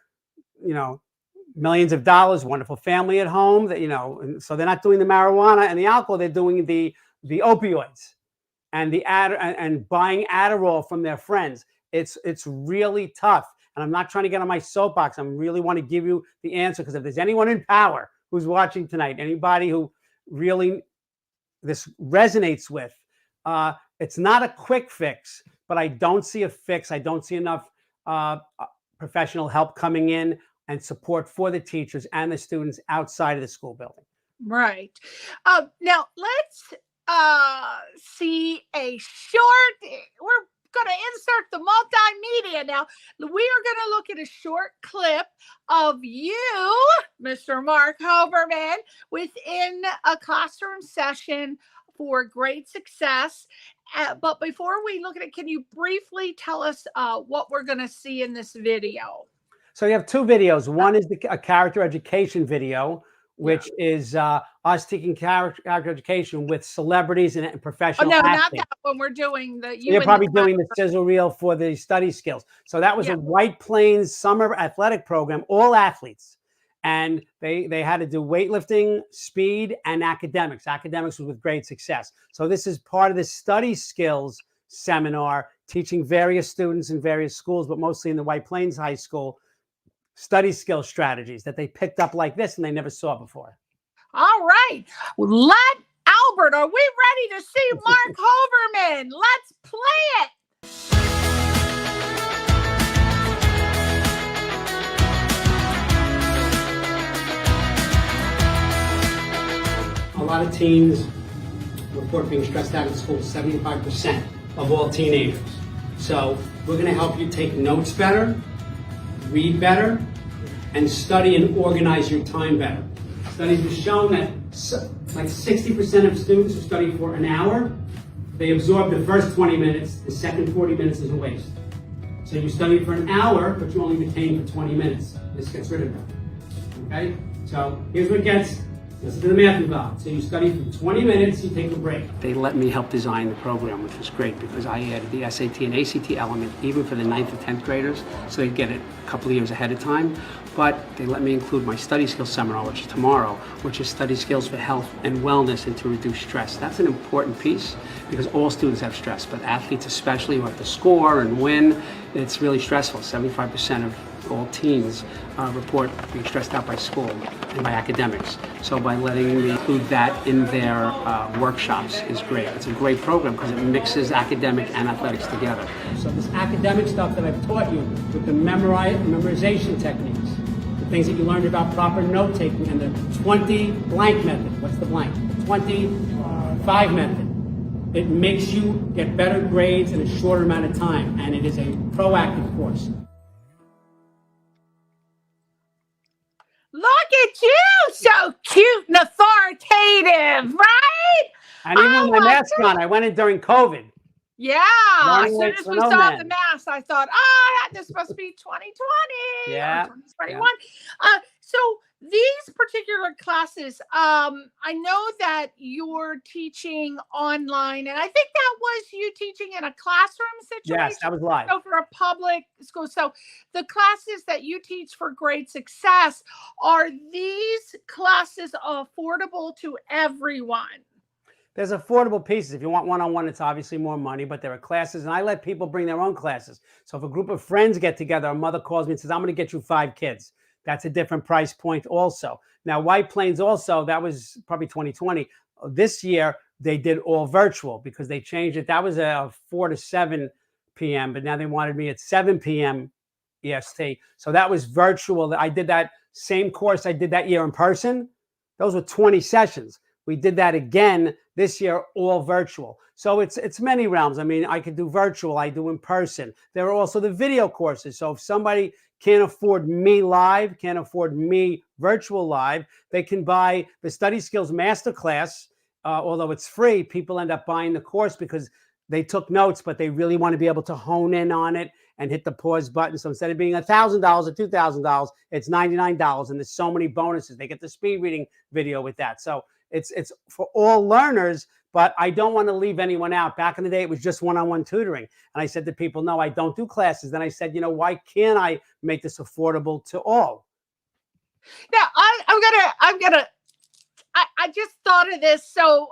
millions of dollars, wonderful family at home, that, and so they're not doing the marijuana and the alcohol. They're doing the opioids and and buying Adderall from their friends. It's really tough. And I'm not trying to get on my soapbox. I really want to give you the answer, because if there's anyone in power who's watching tonight, anybody who really this resonates with, it's not a quick fix, but I don't see a fix. I don't see enough professional help coming in and support for the teachers and the students outside of the school building. Right. Now let's see a short, we're going to insert the multimedia now. We are going to look at a short clip of you, Mr. Marc Hoberman, within a classroom session for great success. But before we look at it, can you briefly tell us what we're going to see in this video? So you have two videos. One is a character education video, which is us taking character education with celebrities and professional athletes. Not that one. We're doing the... You're probably doing the sizzle reel for the study skills. So that was a White Plains summer athletic program, all athletes. And they had to do weightlifting, speed, and academics. Academics was with great success. So this is part of the study skills seminar, teaching various students in various schools, but mostly in the White Plains High School, study skill strategies that they picked up like this and they never saw before. All right. Albert, are we ready to see Marc Hoberman? Let's play it. A lot of teens report being stressed out in school, 75% of all teenagers. So we're going to help you take notes better, read better, and study and organize your time better. Studies have shown that like 60% of students who study for an hour, they absorb the first 20 minutes, the second 40 minutes is a waste. So you study for an hour, but you only retain for 20 minutes. This gets rid of that. Okay? So here's what listen to the math involved. So you study for 20 minutes, you take a break. They let me help design the program, which was great because I added the SAT and ACT element even for the 9th and 10th graders, so they'd get it a couple of years ahead of time. But they let me include my study skills seminar, which is tomorrow, which is study skills for health and wellness and to reduce stress. That's an important piece because all students have stress, but athletes especially who have to score and win, it's really stressful. 75% of all teens report being stressed out by school and by academics. So by letting me include that in their workshops is great. It's a great program because it mixes academic and athletics together. So this academic stuff that I've taught you with the memorization techniques, the things that you learned about proper note taking and the 20 blank method. What's the blank? The 25 method. It makes you get better grades in a shorter amount of time, and it is a proactive course. Look at you, so cute and authoritative, right? And even with my mask on, I went in during COVID. Yeah, as soon as we saw the mask, I thought, this must be 2020 or 2021. Yeah. So these particular classes, I know that you're teaching online, and I think that was you teaching in a classroom situation. Yes, that was live. So for a public school. So the classes that you teach for great success, are these classes affordable to everyone? There's affordable pieces. If you want one-on-one, it's obviously more money, but there are classes, and I let people bring their own classes. So if a group of friends get together, a mother calls me and says, I'm going to get you 5 kids. That's a different price point also. Now, White Plains also, that was probably 2020. This year, they did all virtual because they changed it. That was a 4 to 7 p.m., but now they wanted me at 7 p.m. EST. So that was virtual. I did that same course I did that year in person. Those were 20 sessions. We did that again this year, all virtual. So it's many realms. I mean, I could do virtual, I do in person. There are also the video courses. So if somebody can't afford me live, can't afford me virtual live, they can buy the Study Skills Masterclass although it's free, people end up buying the course because they took notes, but they really want to be able to hone in on it and hit the pause button. So instead of being $1,000 or $2,000, it's $99, and there's so many bonuses. They get the speed reading video with that. So it's for all learners, but I don't want to leave anyone out. Back in the day, it was just one-on-one tutoring. And I said to people, no, I don't do classes. Then I said, why can't I make this affordable to all? Now, I just thought of this, so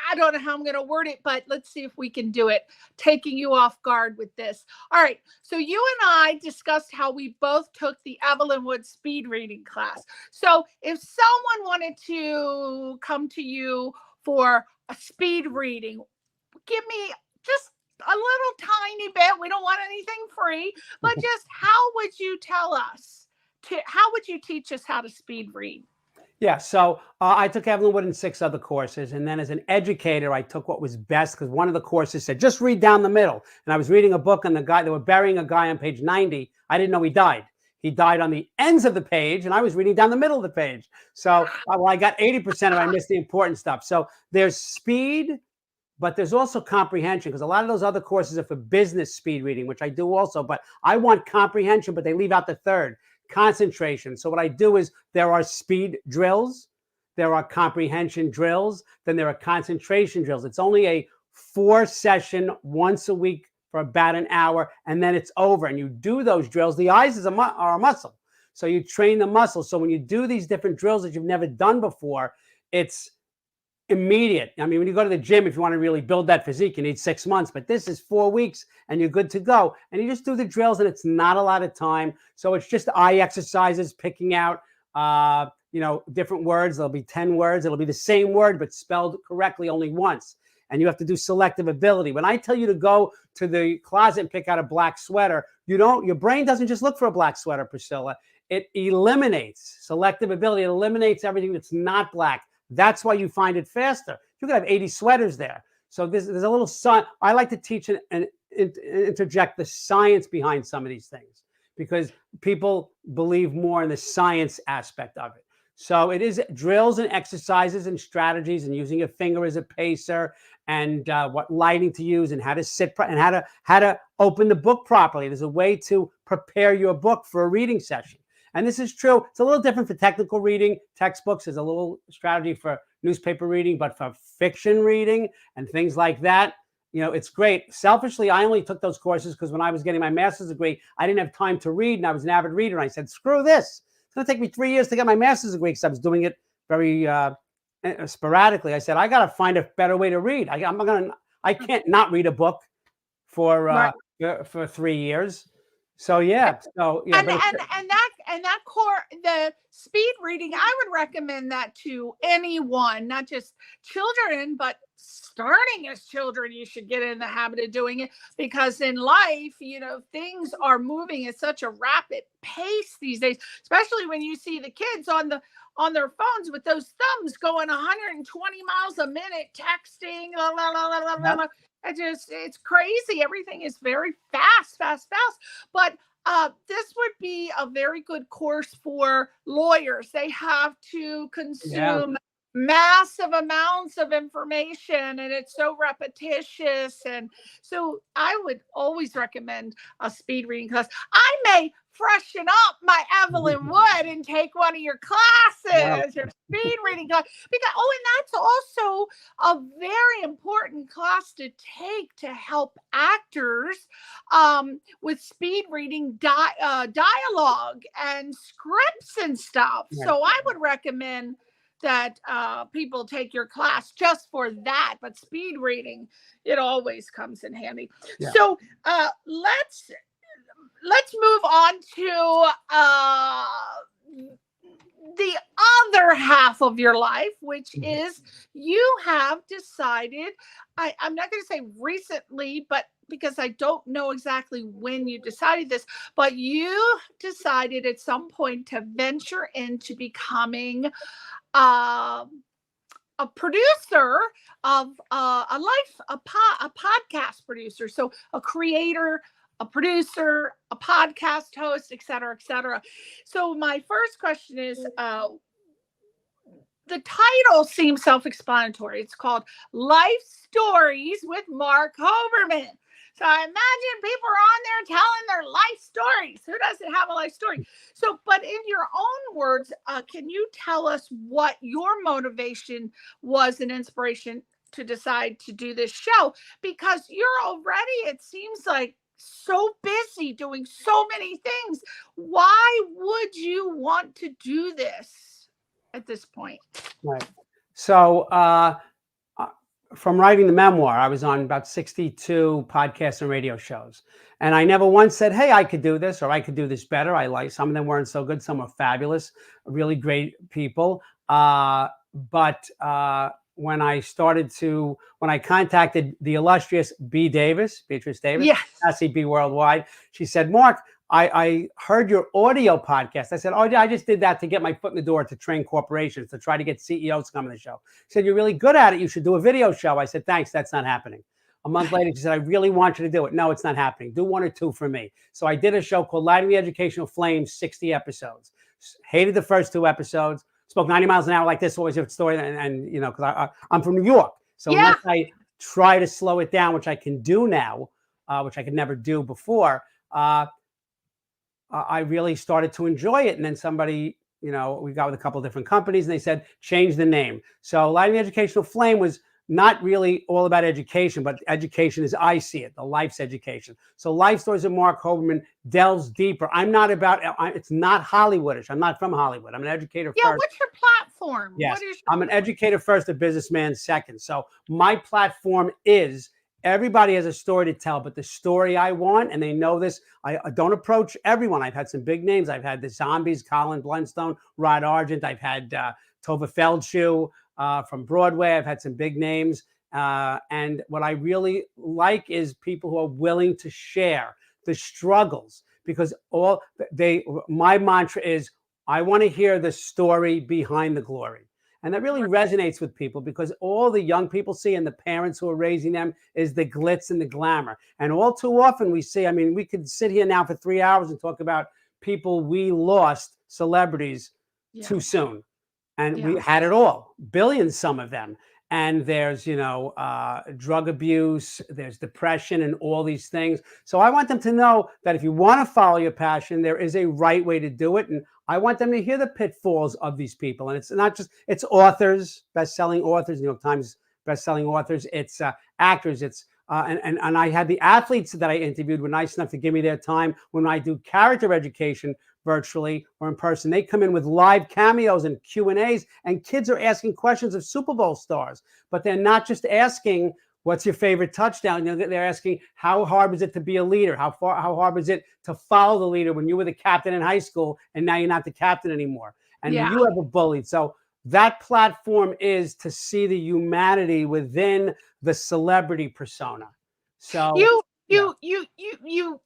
I don't know how I'm going to word it, but let's see if we can do it, taking you off guard with this. All right. So you and I discussed how we both took the Evelyn Wood speed reading class. So if someone wanted to come to you for a speed reading, give me just a little tiny bit. We don't want anything free, but just how would you tell us how would you teach us how to speed read? Yeah, so I took Evelyn Wood and 6 other courses. And then as an educator, I took what was best, because one of the courses said, just read down the middle. And I was reading a book, and they were burying a guy on page 90. I didn't know he died. He died on the ends of the page, and I was reading down the middle of the page. So I got 80% of it. I missed the important stuff. So there's speed, but there's also comprehension, because a lot of those other courses are for business speed reading, which I do also. But I want comprehension, but they leave out the third. Concentration. So what I do is there are speed drills, there are comprehension drills, then there are concentration drills. It's only a 4-session once a week for about an hour, and then it's over. And you do those drills. The eyes are a muscle. So you train the muscle. So when you do these different drills that you've never done before, it's immediate. I mean, when you go to the gym, if you want to really build that physique, you need 6 months, but this is 4 weeks and you're good to go. And you just do the drills, and it's not a lot of time. So it's just eye exercises, picking out, different words. There'll be 10 words. It'll be the same word, but spelled correctly only once. And you have to do selective ability. When I tell you to go to the closet and pick out a black sweater, your brain doesn't just look for a black sweater, Priscilla. It eliminates selective ability. It eliminates everything that's not black. That's why you find it faster. You could have 80 sweaters there. So there's a little I like to teach and interject the science behind some of these things, because people believe more in the science aspect of it. So it is drills and exercises and strategies, and using your finger as a pacer, and what lighting to use, and how to sit and how to open the book properly. There's a way to prepare your book for a reading session. And this is true. It's a little different for technical reading. Textbooks is a little strategy for newspaper reading, but for fiction reading and things like that, it's great. Selfishly, I only took those courses because when I was getting my master's degree, I didn't have time to read, and I was an avid reader. And I said, screw this. It's going to take me 3 years to get my master's degree, because I was doing it very sporadically. I said, I got to find a better way to read. I can't not read a book for 3 years. So yeah, and that core, the speed reading, I would recommend that to anyone, not just children, but starting as children. You should get in the habit of doing it, because in life, things are moving at such a rapid pace these days, especially when you see the kids on their phones with those thumbs going 120 miles a minute, texting, it's crazy. Everything is very fast. But this would be a very good course for lawyers. They have to consume massive amounts of information, and it's so repetitious. And so I would always recommend a speed reading class. I may freshen up my Evelyn Wood and take one of your classes, your speed reading class, because and that's also a very important class to take to help actors with speed reading dialogue and scripts and stuff. So I would recommend that people take your class just for that. But speed reading, it always comes in handy. So let's move on to the other half of your life, which is you have decided, I'm not going to say recently, but because I don't know exactly when you decided this, but you decided at some point to venture into becoming a producer of a podcast producer. So a creator, a producer, a podcast host, et cetera, et cetera. So my first question is, the title seems self-explanatory. It's called Life Stories with Marc Hoberman. So I imagine people are on there telling their life stories. Who doesn't have a life story? So, but in your own words, can you tell us what your motivation was and inspiration to decide to do this show? Because you're already, it seems like, so busy doing so many things. Why would you want to do this at this point? Right. So, from writing the memoir, I was on about 62 podcasts and radio shows. And I never once said, hey, I could do this, or I could do this better. I like, some of them weren't so good. Some were fabulous, really great people. But when I contacted the illustrious Beatrice Davis, Yes. SEB Worldwide, she said, Marc, I heard your audio podcast. I said, oh, yeah, I just did that to get my foot in the door to train corporations, to try to get CEOs to come on the show. She said, you're really good at it. You should do a video show. I said, thanks. That's not happening. A month later, she said, I really want you to do it. No, it's not happening. Do 1 or 2 for me. So I did a show called Lighting the Educational Flames, 60 episodes. Hated the first 2 episodes. Spoke 90 miles an hour like this, always a story. And you know, because I'm from New York. So Yeah. once I try to slow it down, which I can do now, which I could never do before, I really started to enjoy it. And then somebody, you know, we got with a couple of different companies and they said, change the name. So Lighting the Educational Flame was not really all about education, but education as I see it, the life's education. So Life Stories of Marc Hoberman delves deeper. I'm not about, it's not Hollywoodish. I'm not from Hollywood. I'm an educator first. What's your platform? Yes, What is I'm an educator first, a businessman second. So my platform is, everybody has a story to tell, but the story I want, and they know this, I don't approach everyone. I've had some big names. I've had the Zombies, Colin Blunstone, Rod Argent. I've had Tova Feldshuh from Broadway. I've had some big names. And what I really like is people who are willing to share the struggles, because my mantra is, I want to hear the story behind the glory. And that really resonates with people, because all the young people see, and the parents who are raising them, is the glitz and the glamour. And all too often we see, I mean, we could sit here now for 3 hours and talk about people we lost, celebrities, too soon. And we had it all, billions, some of them. And there's, you know, drug abuse, there's depression and all these things. So I want them to know that if you want to follow your passion, there is a right way to do it. And I want them to hear the pitfalls of these people. And it's not just, it's authors, best-selling authors, New York Times best-selling authors. It's actors. It's and I had the athletes that I interviewed were nice enough to give me their time. When I do character education virtually or in person, they come in with live cameos and Q&As, and kids are asking questions of Super Bowl stars. But they're not just asking, what's your favorite touchdown? You know, they're asking, how hard was it to be a leader? How hard was it to follow the leader when you were the captain in high school and now you're not the captain anymore? And you ever bullied? So that platform is to see the humanity within the celebrity persona. So you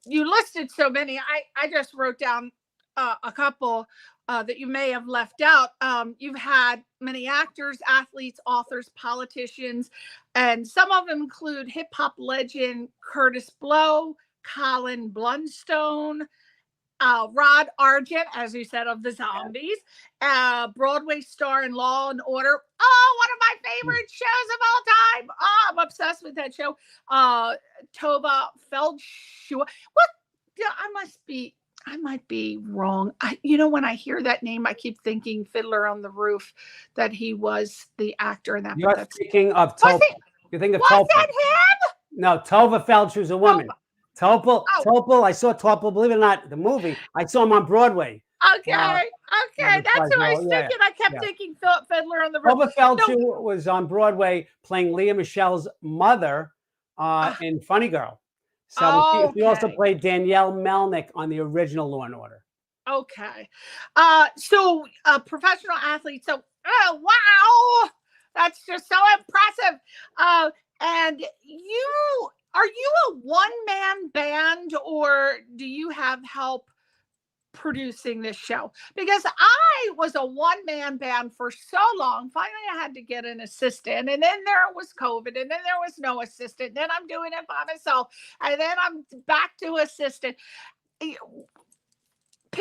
listed so many. I just wrote down a couple that you may have left out. You've had many actors, athletes, authors, politicians, and some of them include hip hop legend Curtis Blow, Colin Blunstone, Rod Argent, as you said, of the Zombies, Broadway star in Law and Order. Oh, one of my favorite shows of all time. Oh, I'm obsessed with that show. Tova Feldshuh. What? Yeah, I might be wrong. When I hear that name, I keep thinking Fiddler on the Roof, that he was the actor in that. You're speaking of Tova. You think of Tova. Was that him? No, Tova Feldshuh's a woman. Topol, I saw Topol, believe it or not, the movie. I saw him on Broadway. Okay, that's who I was thinking. I kept thinking Fiddler on the Roof. Tova Feldshuh was on Broadway playing Leah Michelle's mother in Funny Girl. So she also played Danielle Melnick on the original Law and Order. Okay. So professional athlete. So, wow, that's just so impressive. And are you a one-man band, or do you have help producing this show? Because I was a one-man band for so long. Finally, I had to get an assistant, and then there was COVID, and then there was no assistant. Then I'm doing it by myself, and then I'm back to assistant.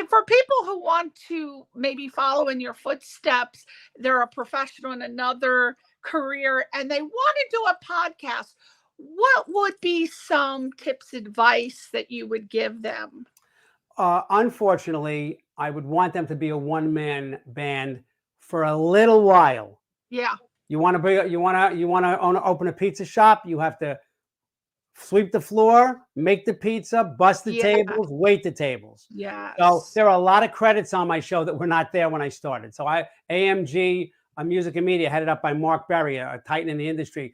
for people who want to maybe follow in your footsteps, they're a professional in another career and they want to do a podcast, what would be some tips, advice that you would give them? Unfortunately, I would want them to be a one-man band for a little while. Yeah. You want to open a pizza shop, you have to sweep the floor, make the pizza, bust the tables, wait the tables. Yes. So there are a lot of credits on my show that were not there when I started. So AMG, Music and Media, headed up by Marc Berry, a titan in the industry,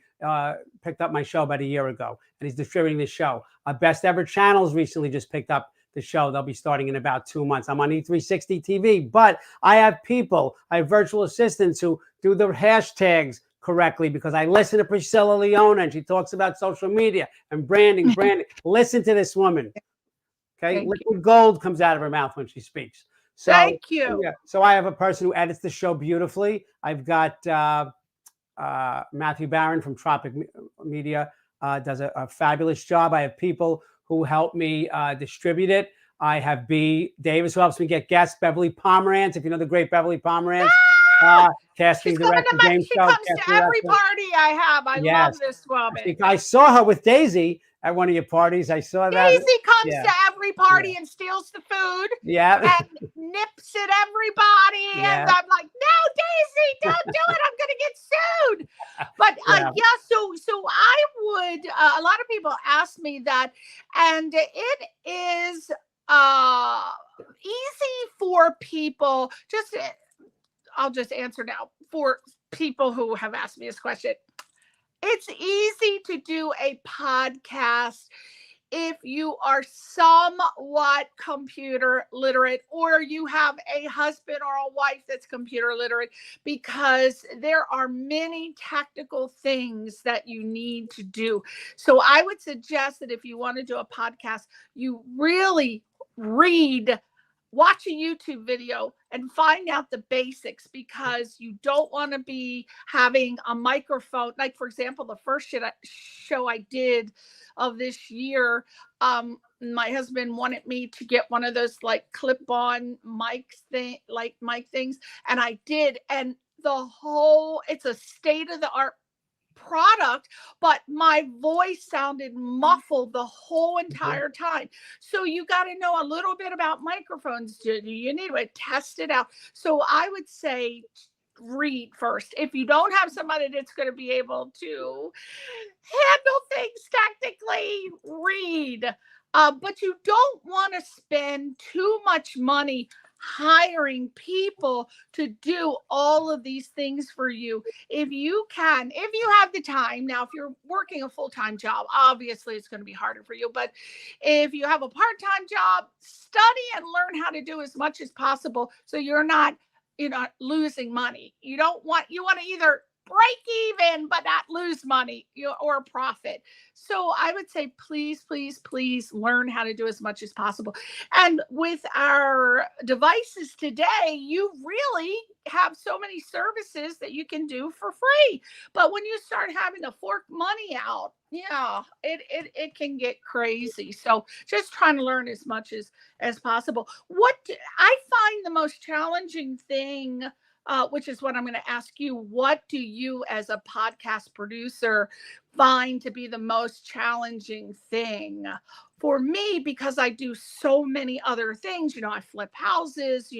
picked up my show about a year ago, and he's distributing the show. Best Ever Channels recently just picked up the show. They'll be starting in about 2 months. I'm on E360 TV, but I have virtual assistants who do the hashtags correctly because I listen to Priscilla Leona and she talks about social media and branding. Listen to this woman. Okay. Liquid gold comes out of her mouth when she speaks. So, thank you. Yeah. So I have a person who edits the show beautifully. I've got Matthew Barron from Tropic Media, does a fabulous job. I have people who help me distribute it. I have B. Davis, who helps me get guests. Beverly Pomerantz, if you know the great Beverly Pomerantz. Casting director, James she comes to every party I have. I love this woman. I saw her with Daisy at one of your parties. I saw that. Daisy comes to every party and steals the food. Yeah. And nips at everybody. And I'm like, no, Daisy, don't do it. I'm going to get sued. But so I would, a lot of people ask me that, and it is easy for people, I'll just answer now for people who have asked me this question. It's easy to do a podcast if you are somewhat computer literate or you have a husband or a wife that's computer literate, because there are many technical things that you need to do. So I would suggest that if you want to do a podcast, you really watch a YouTube video and find out the basics, because you don't want to be having a microphone. Like, for example, the first show I did of this year, my husband wanted me to get one of those like clip-on mic things. And I did. And it's a state-of-the-art product, but my voice sounded muffled the whole entire time. So you got to know a little bit about microphones. You need to test it out. So I would say read first. If you don't have somebody that's going to be able to handle things technically, read. But you don't want to spend too much money hiring people to do all of these things for you. If you have the time. Now, if you're working a full-time job, obviously it's going to be harder for you. But if you have a part-time job, study and learn how to do as much as possible so you're not losing money. You want to either break even but not lose money or profit. So I would say please learn how to do as much as possible. And with our devices today, you really have so many services that you can do for free. But when you start having to fork money out, it can get crazy. So just trying to learn as much as possible. What I find the most challenging thing, which is what I'm going to ask you, what do you as a podcast producer find to be the most challenging thing? For me, because I do so many other things, I flip houses,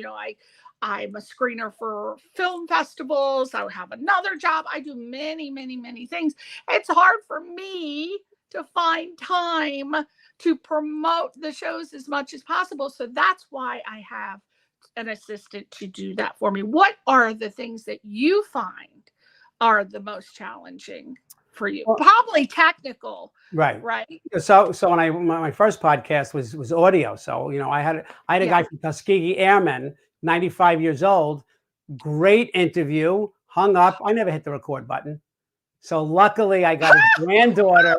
I'm a screener for film festivals. I have another job. I do many, many, many things. It's hard for me to find time to promote the shows as much as possible. So that's why I have an assistant to do that for me. What are the things that you find are the most challenging for you? Well, probably technical, right? So when my first podcast was audio. So I had a guy from Tuskegee Airmen, 95 years old, great interview. Hung up. I never hit the record button. So luckily, I got his granddaughter.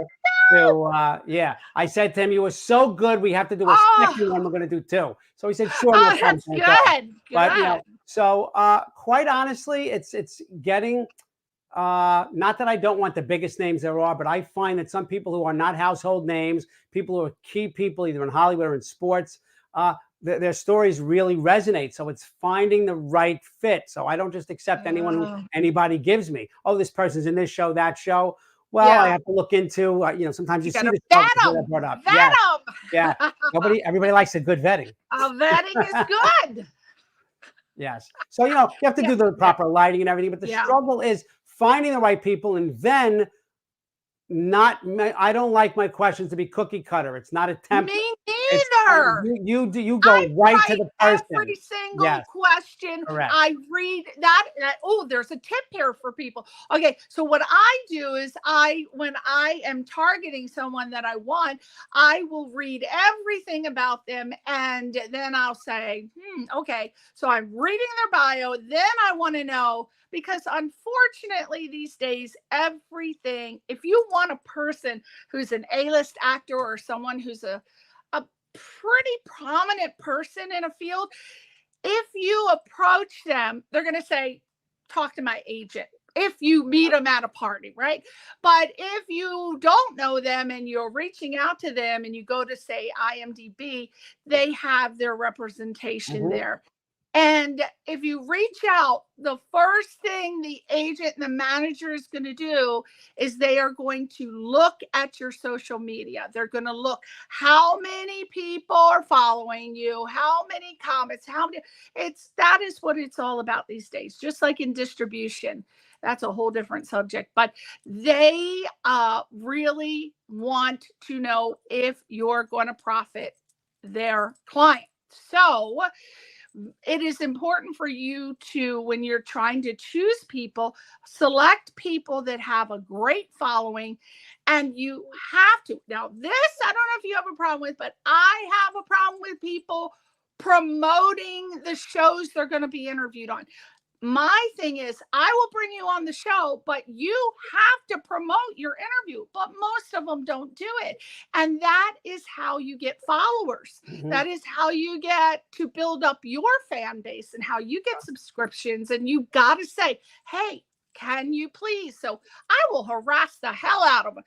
So I said to him, "You were so good. We have to do a second one. We're going to do 2." So he said, "Sure." Oh, that's good. But quite honestly, it's getting. Not that I don't want the biggest names there are, but I find that some people who are not household names, people who are key people either in Hollywood or in sports, their stories really resonate. So it's finding the right fit. So I don't just accept anyone who anybody gives me. Oh, this person's in this show, that show. Well, I have to look into, sometimes you see the show that brought up. Yeah. Everybody likes a good vetting. Vetting is good. Yes. So, you have to do the proper lighting and everything, but the struggle is finding the right people, and then I don't like my questions to be cookie cutter. It's not a template. Me neither. You go right to the person. Every single question. Correct. I read that. Oh, there's a tip here for people. Okay, so what I do is when I am targeting someone that I want, I will read everything about them, and then I'll say, okay, so I'm reading their bio. Then I want to know, because unfortunately these days, everything, if you want a person who's an A-list actor or someone who's a pretty prominent person in a field, if you approach them, they're going to say, talk to my agent. If you meet them at a party, right? But if you don't know them and you're reaching out to them and you go to, say, IMDb, they have their representation there. And if you reach out, the first thing the agent and the manager is going to do is they are going to look at your social media. They're going to look how many people are following you, how many comments, that is what it's all about these days, just like in distribution. That's a whole different subject, but they really want to know if you're going to profit their client. So it is important for you to, when you're trying to choose people, select people that have a great following, and you have to. Now, this, I don't know if you have a problem with, but I have a problem with people promoting the shows they're going to be interviewed on. My thing is, I will bring you on the show, but you have to promote your interview. But most of them don't do it. And that is how you get followers. That is how you get to build up your fan base and how you get subscriptions. And you got to say, hey, can you please? So I will harass the hell out of them.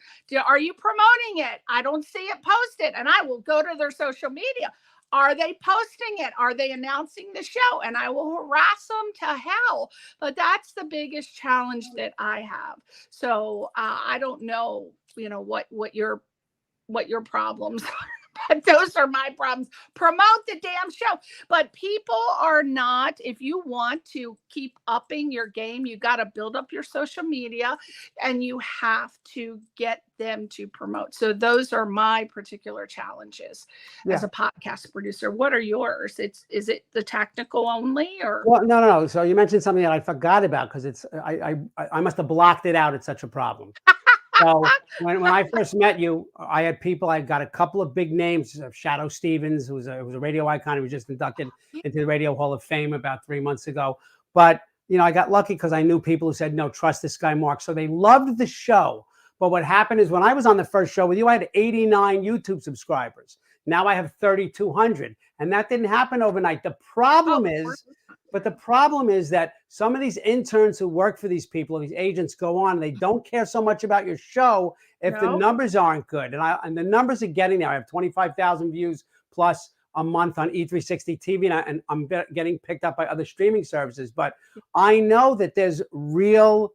Are you promoting it? I don't see it posted. And I will go to their social media. Are they posting it? Are they announcing the show? And I will harass them to hell. But that's the biggest challenge that I have. So I don't know, what your problems are. But those are my problems. Promote the damn show. But people are not, if you want to keep upping your game, you got to build up your social media and you have to get them to promote. So those are my particular challenges as a podcast producer. What are yours? Is it the technical only, or? Well, no. So you mentioned something that I forgot about, because I must have blocked it out. It's such a problem. So when I first met you, I got a couple of big names. Shadow Stevens, who was a radio icon, who was just inducted into the Radio Hall of Fame about 3 months ago. But, I got lucky because I knew people who said, no, trust this guy, Mark. So they loved the show. But what happened is, when I was on the first show with you, I had 89 YouTube subscribers. Now I have 3,200. And that didn't happen overnight. The problem is that some of these interns who work for these people, these agents, go on, and they don't care so much about your show if the numbers aren't good. And the numbers are getting there. I have 25,000 views plus a month on E360 TV, and I'm getting picked up by other streaming services. But I know that there's real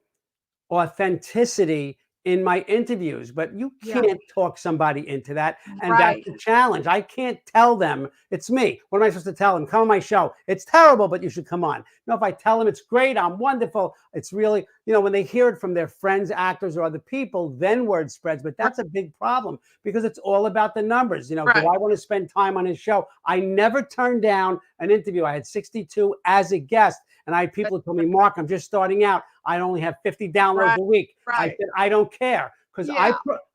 authenticity in my interviews, but you can't talk somebody into that. And that's the challenge. I can't tell them it's me. What am I supposed to tell them? Come on my show. It's terrible, but you should come on. No, if I tell them it's great, I'm wonderful. It's really, when they hear it from their friends, actors, or other people, then word spreads. But that's a big problem, because it's all about the numbers. Do I want to spend time on his show? I never turned down an interview. I had 62 as a guest. And I had people who told me, Mark, I'm just starting out. I only have 50 downloads a week. I said, I don't care, because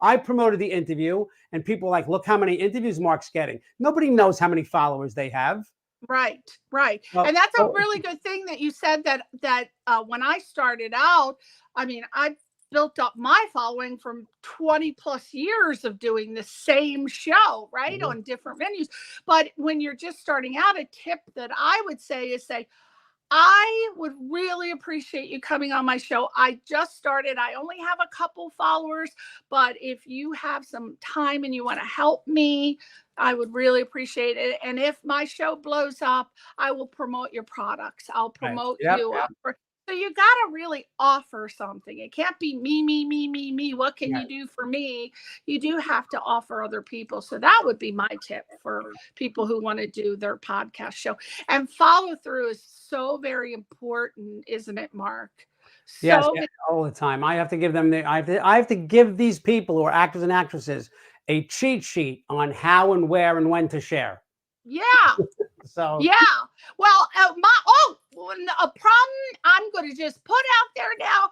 I promoted the interview, and people were like, look how many interviews Mark's getting. Nobody knows how many followers they have. Right. And that's a really good thing that you said, that when I started out, I built up my following from 20 plus years of doing the same show, on different venues. But when you're just starting out, a tip that I would say is I would really appreciate you coming on my show. I just started. I only have a couple followers, but if you have some time and you want to help me, I would really appreciate it. And if my show blows up, I will promote your products. I'll promote you. So you got to really offer something. It can't be me, me, me, me, me. What can you do for me? You do have to offer other people. So that would be my tip for people who want to do their podcast show. And follow through is so very important, isn't it, Mark? Yes, all the time. I have to give them I have to give these people who are actors and actresses a cheat sheet on how and where and when to share. Yeah. So yeah. Well, a problem I'm going to just put out there now,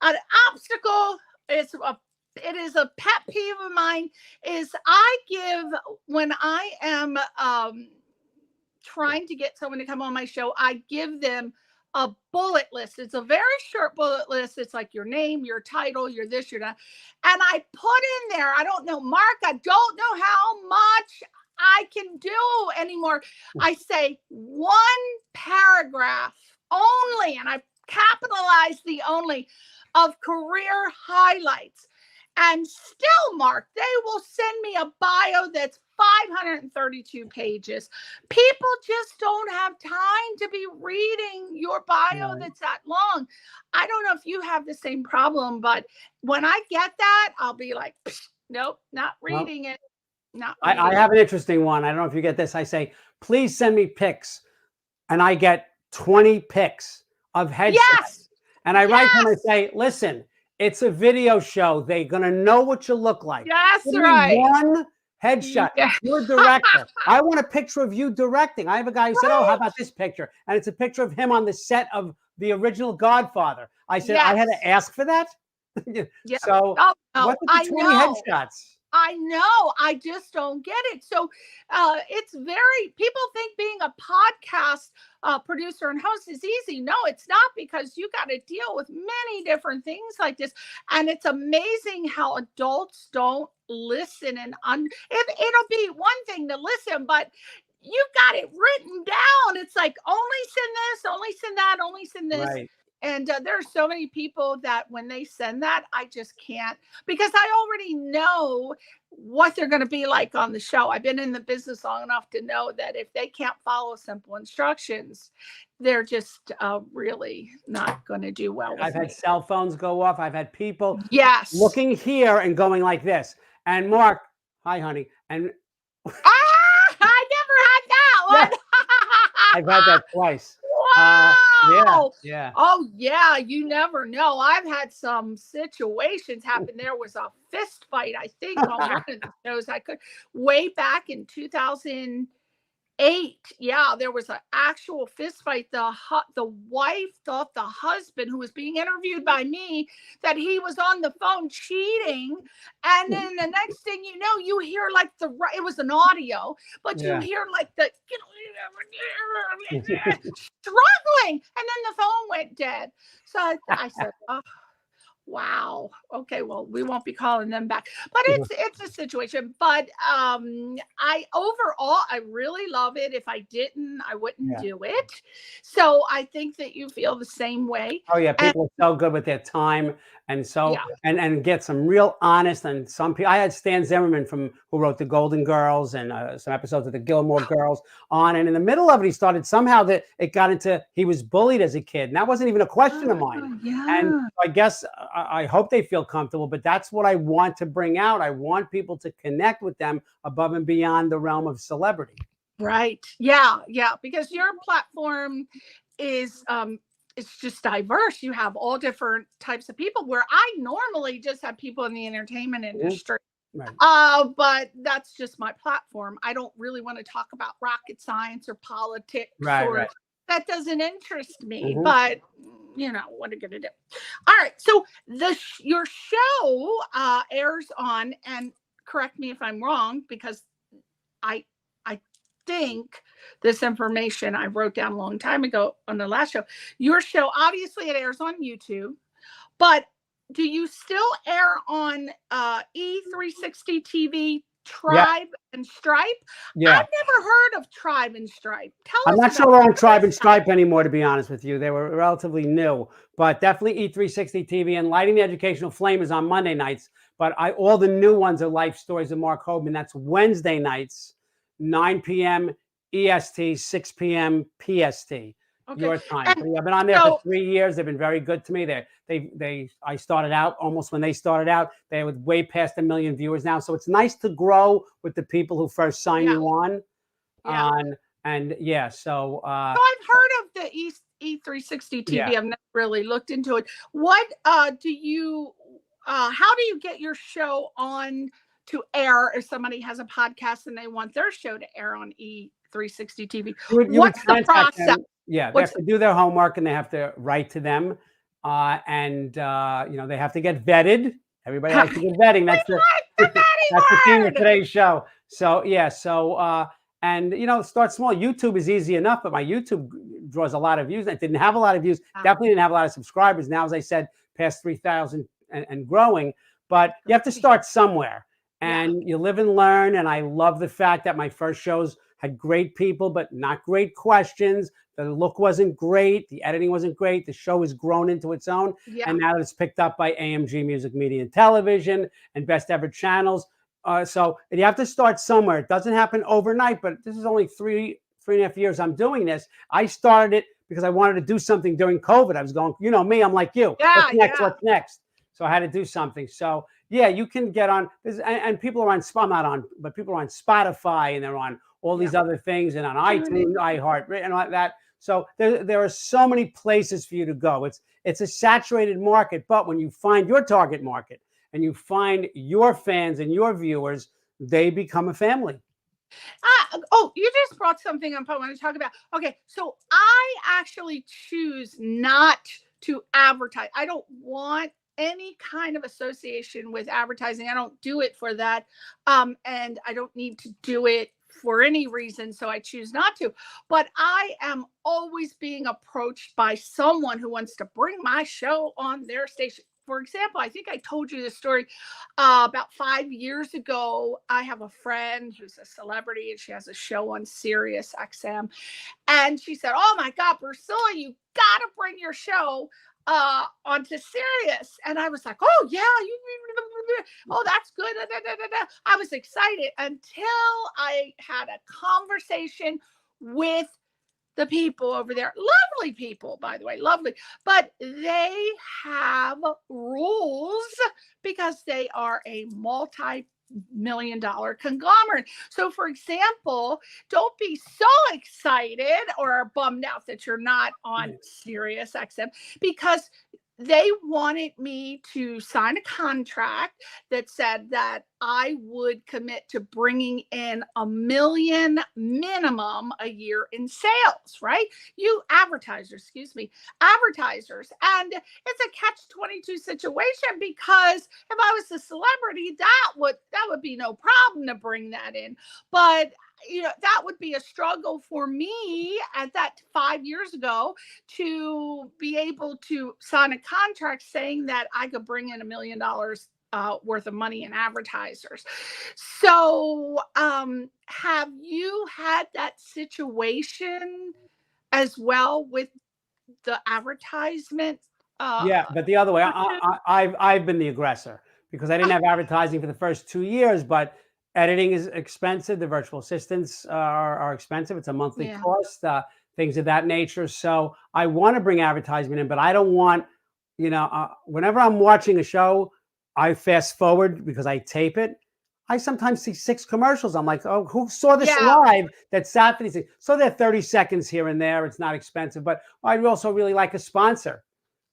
an obstacle is it is a pet peeve of mine, is I give, when I am trying to get someone to come on my show, I give them a bullet list. It's a very short bullet list. It's like your name, your title, your this, your that. And I put in there, I don't know, Mark, I don't know how much I can do anymore. I say one paragraph only, and I capitalize the only, of career highlights. And still, Mark, they will send me a bio that's 532 pages. People just don't have time to be reading your bio that's that long. I don't know if you have the same problem, but when I get that, I'll be like, nope, not reading it. I have an interesting one. I don't know if you get this. I say, please send me pics. And I get 20 pics of headshots. Yes. And I write them and say, listen, it's a video show. They're going to know what you look like. That's right. One headshot. Yeah. You're a director. I want a picture of you directing. I have a guy who said, oh, how about this picture? And it's a picture of him on the set of the original Godfather. I said, I had to ask for that? So what are the 20 headshots? I know. I just don't get it. So it's very, people think being a podcast producer and host is easy. No, it's not, because you got to deal with many different things like this. And it's amazing how adults don't listen. And it'll be one thing to listen, but you got it written down. It's like, only send this, only send that, only send this. Right. And there are so many people that when they send that, I just can't, because I already know what they're going to be like on the show. I've been in the business long enough to know that if they can't follow simple instructions, they're just really not going to do well with I've had cell phones go off. I've had people looking here and going like this. And Mark, hi, honey. And I never had that one. I've had that twice. Wow. Yeah. Oh, yeah. You never know. I've had some situations happen. There was a fist fight, I think, on one of the shows I could, way back in 2008. Yeah, there was an actual fist fight. The wife thought the husband, who was being interviewed by me, that he was on the phone cheating. And then the next thing you know, you hear like it was an audio, but you hear like the struggling, and then the phone went dead. So I said, oh, wow. Okay, well, we won't be calling them back. But it's a situation. But overall, I really love it. If I didn't, I wouldn't do it. So I think that you feel the same way. Oh yeah, people are so good with their time, and so and get some real honest. And some people, I had Stan Zimmerman who wrote the Golden Girls and some episodes of the Gilmore Girls on, and in the middle of it, he started somehow that it got into, he was bullied as a kid, and that wasn't even a question of mine. And I guess I hope they feel comfortable, but that's what I want to bring out. I want people to connect with them above and beyond the realm of celebrity. Right. Yeah. Yeah. Because your platform is, it's just diverse. You have all different types of people, where I normally just have people in the entertainment industry. Right. But that's just my platform. I don't really want to talk about rocket science or politics. Right. That doesn't interest me, but you know, what are you going to do? All right. So your show airs on, and correct me if I'm wrong, because I think this information I wrote down a long time ago on the last show. Your show, obviously, it airs on YouTube, but do you still air on E360 TV Tribe and Stripe. Yeah. I've never heard of Tribe and Stripe. Tell I'm us not sure about we're on what Tribe is and that? Stripe anymore, to be honest with you. They were relatively new, but definitely E360 TV and Lighting the Educational Flame is on Monday nights. But all the new ones are Life Stories of Marc Hoberman. That's Wednesday nights, 9 p.m. EST, 6 p.m. PST. Okay. Your time. And I've been on there so- for 3 years. They've been very good to me. I started out almost when they started out. They were way past 1 million viewers now. So it's nice to grow with the people who first sign Yeah. you on. Yeah. And yeah, so So I've heard of the E360 TV. Yeah. I've never really looked into it. What do you how do you get your show on to air if somebody has a podcast and they want their show to air on E360 TV? you would What's the contact process? them. Yeah, they have to do their homework and they have to write to them. They have to get vetted. Everybody likes to get vetting. That's the theme of today's show. So yeah, start small. YouTube is easy enough, but my YouTube draws a lot of views. It didn't have a lot of views. Definitely didn't have a lot of subscribers. Now, as I said, past 3,000 and growing. But you have to start somewhere, and you live and learn. And I love the fact that my first shows had great people, but not great questions. The look wasn't great. The editing wasn't great. The show has grown into its own. Yeah. And now it's picked up by AMG Music Media and Television and Best Ever Channels. So you have to start somewhere. It doesn't happen overnight, but this is only three and a half years I'm doing this. I started it because I wanted to do something during COVID. I was going, you know me, I'm like you. Yeah, What's next? So I had to do something. So yeah, you can get on this, and people are on, I'm not on, but people are on Spotify and they're on all these other things and on iTunes, iHeart, and like that. So there are so many places for you to go. It's a saturated market, but when you find your target market and you find your fans and your viewers, they become a family. You just brought something up I want to talk about. Okay, so I actually choose not to advertise. I don't want any kind of association with advertising. I don't do it for that. And I don't need to do it for any reason, so I choose not to. But I am always being approached by someone who wants to bring my show on their station. For example, I think I told you this story about 5 years ago. I have a friend who's a celebrity and she has a show on Sirius XM. And she said, "Oh my God, Priscilla, you got to bring your show onto Sirius." And I was like, "Oh yeah, oh, that's good." I was excited until I had a conversation with the people over there. Lovely people, by the way, lovely. But they have rules because they are a multi-million-dollar conglomerate. So, for example, don't be so excited or bummed out that you're not on Sirius XM, because they wanted me to sign a contract that said that I would commit to bringing in $1 million minimum a year in sales, right? Advertisers. And it's a catch-22 situation, because if I was a celebrity, that would be no problem to bring that in. But that would be a struggle for me at that 5 years ago to be able to sign a contract saying that I could bring in $1 million worth of money in advertisers. So have you had that situation as well with the advertisement? Yeah, but the other way, I've been the aggressor, because I didn't have advertising for the first 2 years, but editing is expensive. The virtual assistants are expensive. It's a monthly cost, things of that nature. So I want to bring advertisement in, but I don't want, whenever I'm watching a show, I fast forward because I tape it. I sometimes see 6 commercials. I'm like, oh, who saw this live that sat for these things? So they're 30 seconds here and there. It's not expensive, but I'd also really like a sponsor,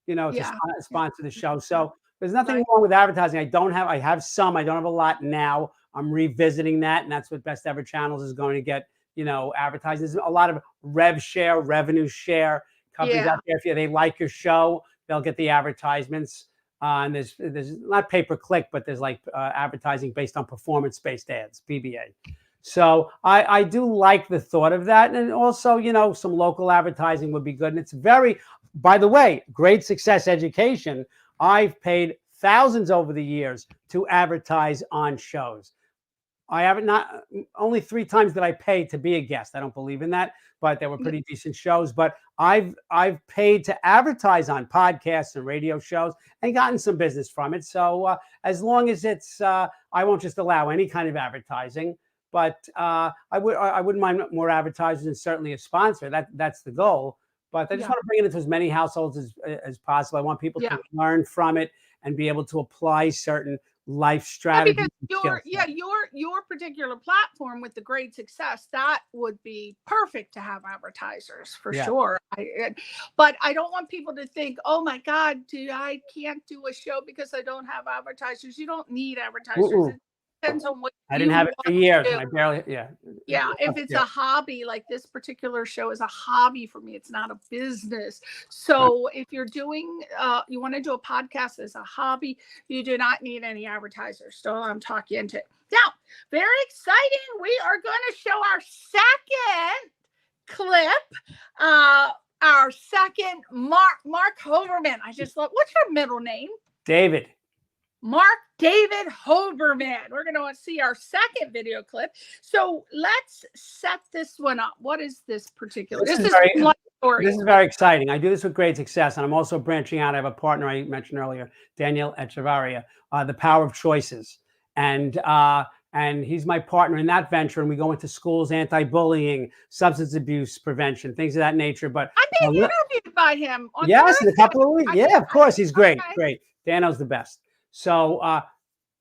to sponsor the show. So there's nothing wrong with advertising. I have some, I don't have a lot now. I'm revisiting that, and that's what Best Ever Channels is going to get, advertising. There's a lot of revenue share companies out there. If they like your show, they'll get the advertisements. And there's not pay-per-click, but there's like advertising based on performance-based ads, PBA. So I do like the thought of that. And also, some local advertising would be good. And it's by the way, Great Success Education, I've paid thousands over the years to advertise on shows. I haven't not only 3 times that I paid to be a guest. I don't believe in that, but they were pretty decent shows. But I've paid to advertise on podcasts and radio shows and gotten some business from it. So as long as it's, I won't just allow any kind of advertising. But I wouldn't mind more advertisers and certainly a sponsor. That's the goal. But I just want to bring it into as many households as possible. I want people to learn from it and be able to apply certain life strategies. Because your particular platform with the great success, that would be perfect to have advertisers for sure. But I don't want people to think, oh my God, I can't do a show because I don't have advertisers. You don't need advertisers. It depends on what I didn't have it for years. And I barely, if it's a hobby, like this particular show is a hobby for me, it's not a business. So if you're doing, you want to do a podcast as a hobby, you do not need any advertisers. So I'm talking into it. Now, very exciting. We are going to show our second clip. Our second Marc Hoberman. I just love, what's your middle name? David. Marc David Hoberman. We're going to see our second video clip. So let's set this one up. What is this particular? This is very exciting. I do this with great success, and I'm also branching out. I have a partner I mentioned earlier, Daniel Echevarria, The Power of Choices, and he's my partner in that venture. And we go into schools, anti-bullying, substance abuse prevention, things of that nature. But I'm being interviewed by him. Yes, in a couple of weeks. Yeah, of course, he's great. Okay. Great. Dano's the best. So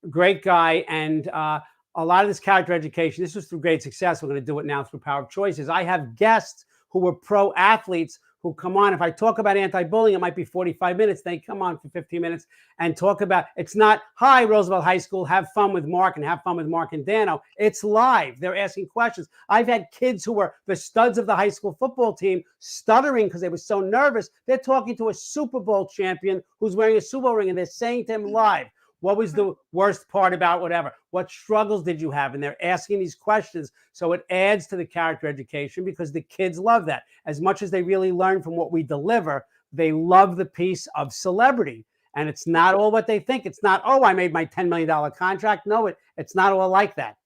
great guy. And a lot of this character education, this was through great success. We're going to do it now through Power of Choices. I have guests who were pro athletes who come on. If I talk about anti-bullying, it might be 45 minutes. They come on for 15 minutes and talk about, it's not, hi, Roosevelt High School, have fun with Mark and have fun with Mark and Dano. It's live. They're asking questions. I've had kids who were the studs of the high school football team stuttering because they were so nervous. They're talking to a Super Bowl champion who's wearing a Super Bowl ring, and they're saying to him live, what was the worst part about whatever? What struggles did you have? And they're asking these questions. So it adds to the character education because the kids love that. As much as they really learn from what we deliver, they love the piece of celebrity. And it's not all what they think. It's not, oh, I made my $10 million contract. No, it's not all like that.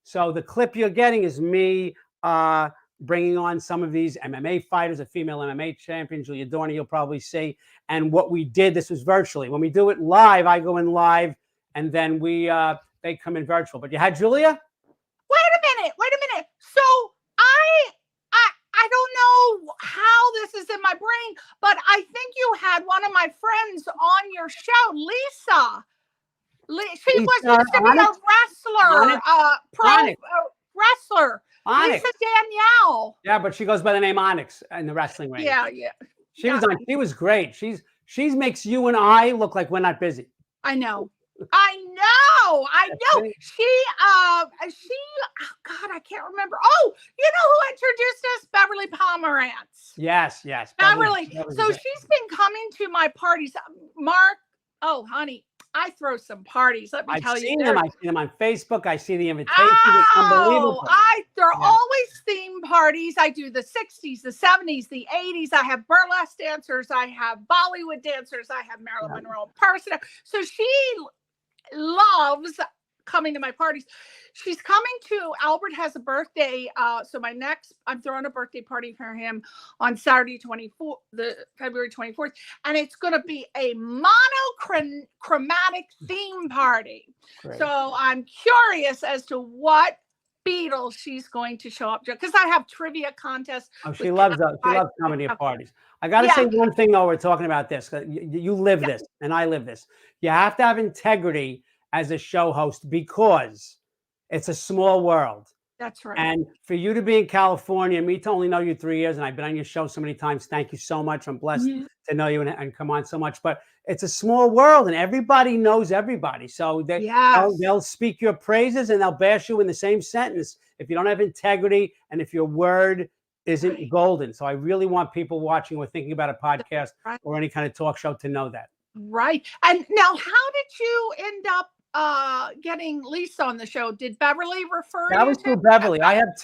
So the clip you're getting is me bringing on some of these MMA fighters, a female MMA champion, Julia Dorney, you'll probably see. And what we did, this was virtually. When we do it live, I go in live, and then they come in virtual. But you had Julia? Wait a minute. So I don't know how this is in my brain, but I think you had one of my friends on your show, Lisa. She was used to be a wrestler, wrestler. Onyx. Lisa Danielle. Yeah, but she goes by the name Onyx in the wrestling ring. Yeah. She was on. She was great. She makes you and I look like we're not busy. I know. She, oh God, I can't remember. Oh, you know who introduced us? Beverly Pomerantz. Yes. Beverly. So she's been coming to my parties. Mark, oh, honey, I throw some parties. Let me tell you. I see them on Facebook. I see the invitations. It's unbelievable. They're always theme parties. I do the 60s, the 70s, the 80s. I have burlesque dancers. I have Bollywood dancers. I have Marilyn Monroe person. So she loves coming to my parties. She's coming to, Albert has a birthday. So I'm throwing a birthday party for him on Saturday, February 24th. And it's going to be a monochromatic theme party. Great. So I'm curious as to what Beatles she's going to show up to, because I have trivia contests. Oh, she loves comedy at parties. I got to say one thing though. We're talking about this. You live this, and I live this. You have to have integrity as a show host because it's a small world. That's right. And for you to be in California, me to only know you 3 years, and I've been on your show so many times. Thank you so much. I'm blessed to know you and come on so much. But it's a small world, and everybody knows everybody. So they'll speak your praises, and they'll bash you in the same sentence if you don't have integrity and if your word isn't golden. So I really want people watching or thinking about a podcast or any kind of talk show to know that. Right. And now, how did you end up getting Lisa on the show? Did Beverly refer you? That was through Beverly. I have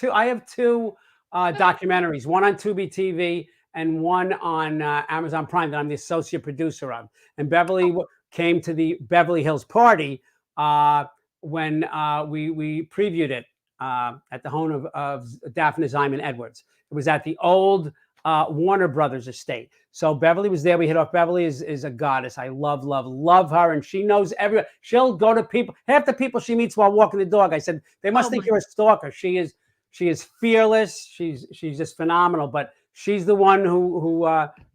two documentaries, one on Tubi TV and one on Amazon Prime that I'm the associate producer of. And Beverly came to the Beverly Hills party when we previewed it at the home of Daphne Ziman Edwards. It was at the old Warner Brothers estate. So Beverly was there. We hit off. Beverly is a goddess. I love her, and she knows everyone. She'll go to people. Half the people she meets while walking the dog, I said, they must think you're a stalker. She is fearless. She's just phenomenal. But she's the one who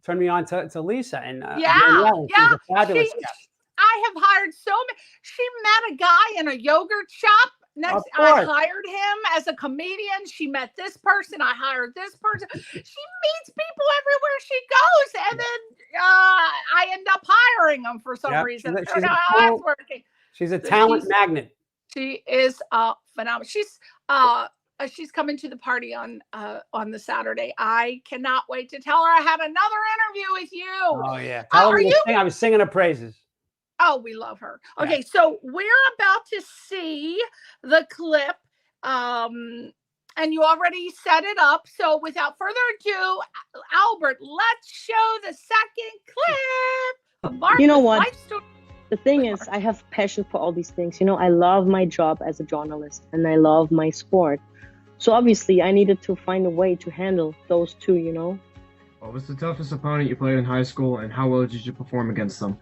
turned me on to Lisa. And Danielle, she's a fabulous guest. I have hired so many. She met a guy in a yogurt shop. I hired him as a comedian. She met this person. I hired this person. She meets people everywhere she goes. And then I end up hiring them for some reason. I don't know how that's working. She's a talent magnet. She is phenomenal. She's coming to the party on the Saturday. I cannot wait to tell her I had another interview with you. Oh, yeah. I was singing her praises. Oh, we love her. Okay, so we're about to see the clip, and you already set it up. So without further ado, Albert, let's show the second clip of Mark's You know what? life story. The thing is, I have passion for all these things. You know, I love my job as a journalist, and I love my sport. So obviously, I needed to find a way to handle those two, you know? What was the toughest opponent you played in high school, and how well did you perform against them?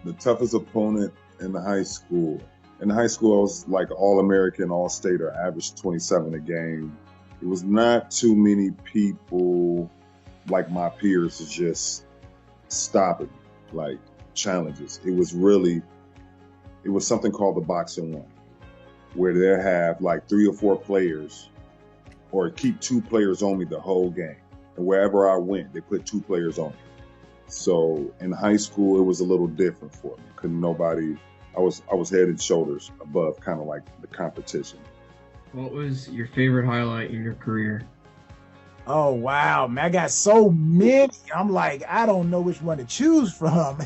The toughest opponent in high school. In high school, I was like All-American, All-Stater, averaged 27 a game. It was not too many people like my peers to just stop it, like challenges. It was something called the boxing one, where they have like 3 or 4 players, or keep 2 players on me the whole game. And wherever I went, they put 2 players on me. So in high school, it was a little different for me. I was head and shoulders above kind of like the competition. What was your favorite highlight in your career? Oh, wow, man, I got so many. I'm like, I don't know which one to choose from.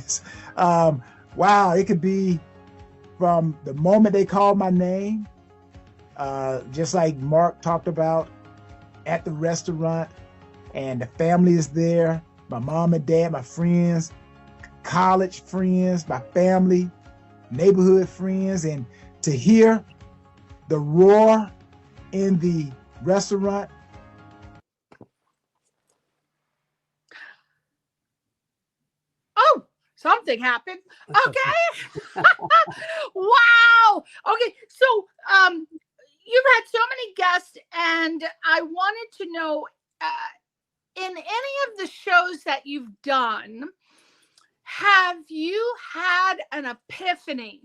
Wow, it could be from the moment they called my name, just like Mark talked about, at the restaurant, and the family is there. My mom and dad, my friends, college friends, my family, neighborhood friends, and to hear the roar in the restaurant. Oh, something happened. Okay. Wow. Okay. So you've had so many guests, and I wanted to know, in any of the shows that you've done, have you had an epiphany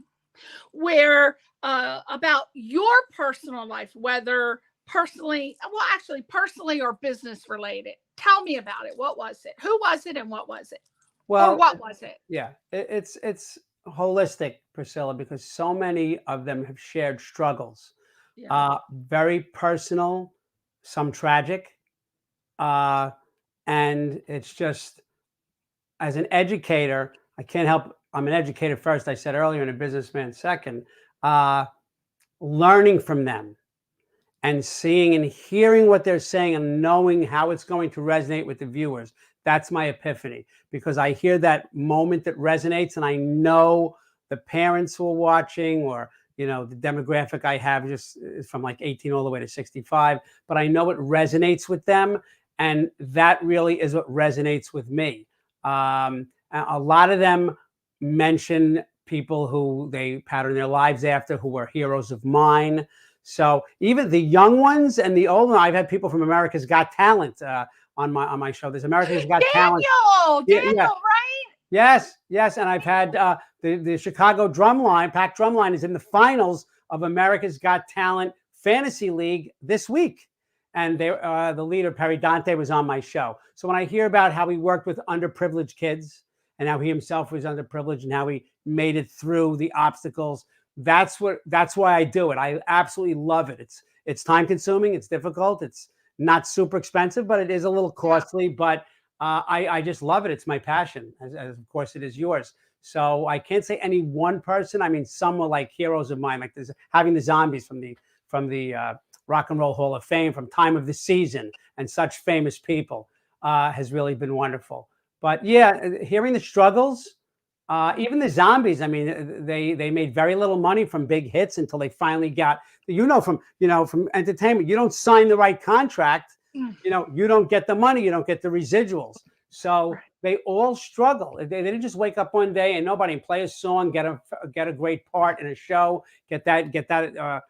where about your personal life, whether personally or business related? Tell me about it. What was it? Who was it, and what was it? Well, or what was it? Yeah, it's holistic, Priscilla, because so many of them have shared struggles, very personal, some tragic. And it's just, as an educator, I can't help, I'm an educator first, I said earlier, and a businessman second, learning from them and seeing and hearing what they're saying and knowing how it's going to resonate with the viewers. That's my epiphany, because I hear that moment that resonates, and I know the parents who are watching, or, you know, the demographic I have just is from like 18 all the way to 65, but I know it resonates with them. And that really is what resonates with me. A lot of them mention people who they pattern their lives after, who were heroes of mine. So even the young ones and the older, I've had people from America's Got Talent on my show. There's America's Got Talent. Daniel, right? Yes. And I've had the Chicago Drumline, Pack Drumline, is in the finals of America's Got Talent Fantasy League this week. And the leader, Perry Dante, was on my show. So when I hear about how he worked with underprivileged kids and how he himself was underprivileged and how he made it through the obstacles, that's why I do it. I absolutely love it. It's time consuming. It's difficult. It's not super expensive, but it is a little costly. But I just love it. It's my passion, as of course it is yours. So I can't say any one person. I mean, some were like heroes of mine, like this, having the Zombies from the Rock and Roll Hall of Fame, from Time of the Season, and such famous people has really been wonderful. But yeah, hearing the struggles Even the zombies, I mean, they made very little money from big hits until they finally got, from entertainment, you don't sign the right contract, you don't get the money, you don't get the residuals. So they all struggle. They didn't just wake up one day and nobody play a song, get a great part in a show, get that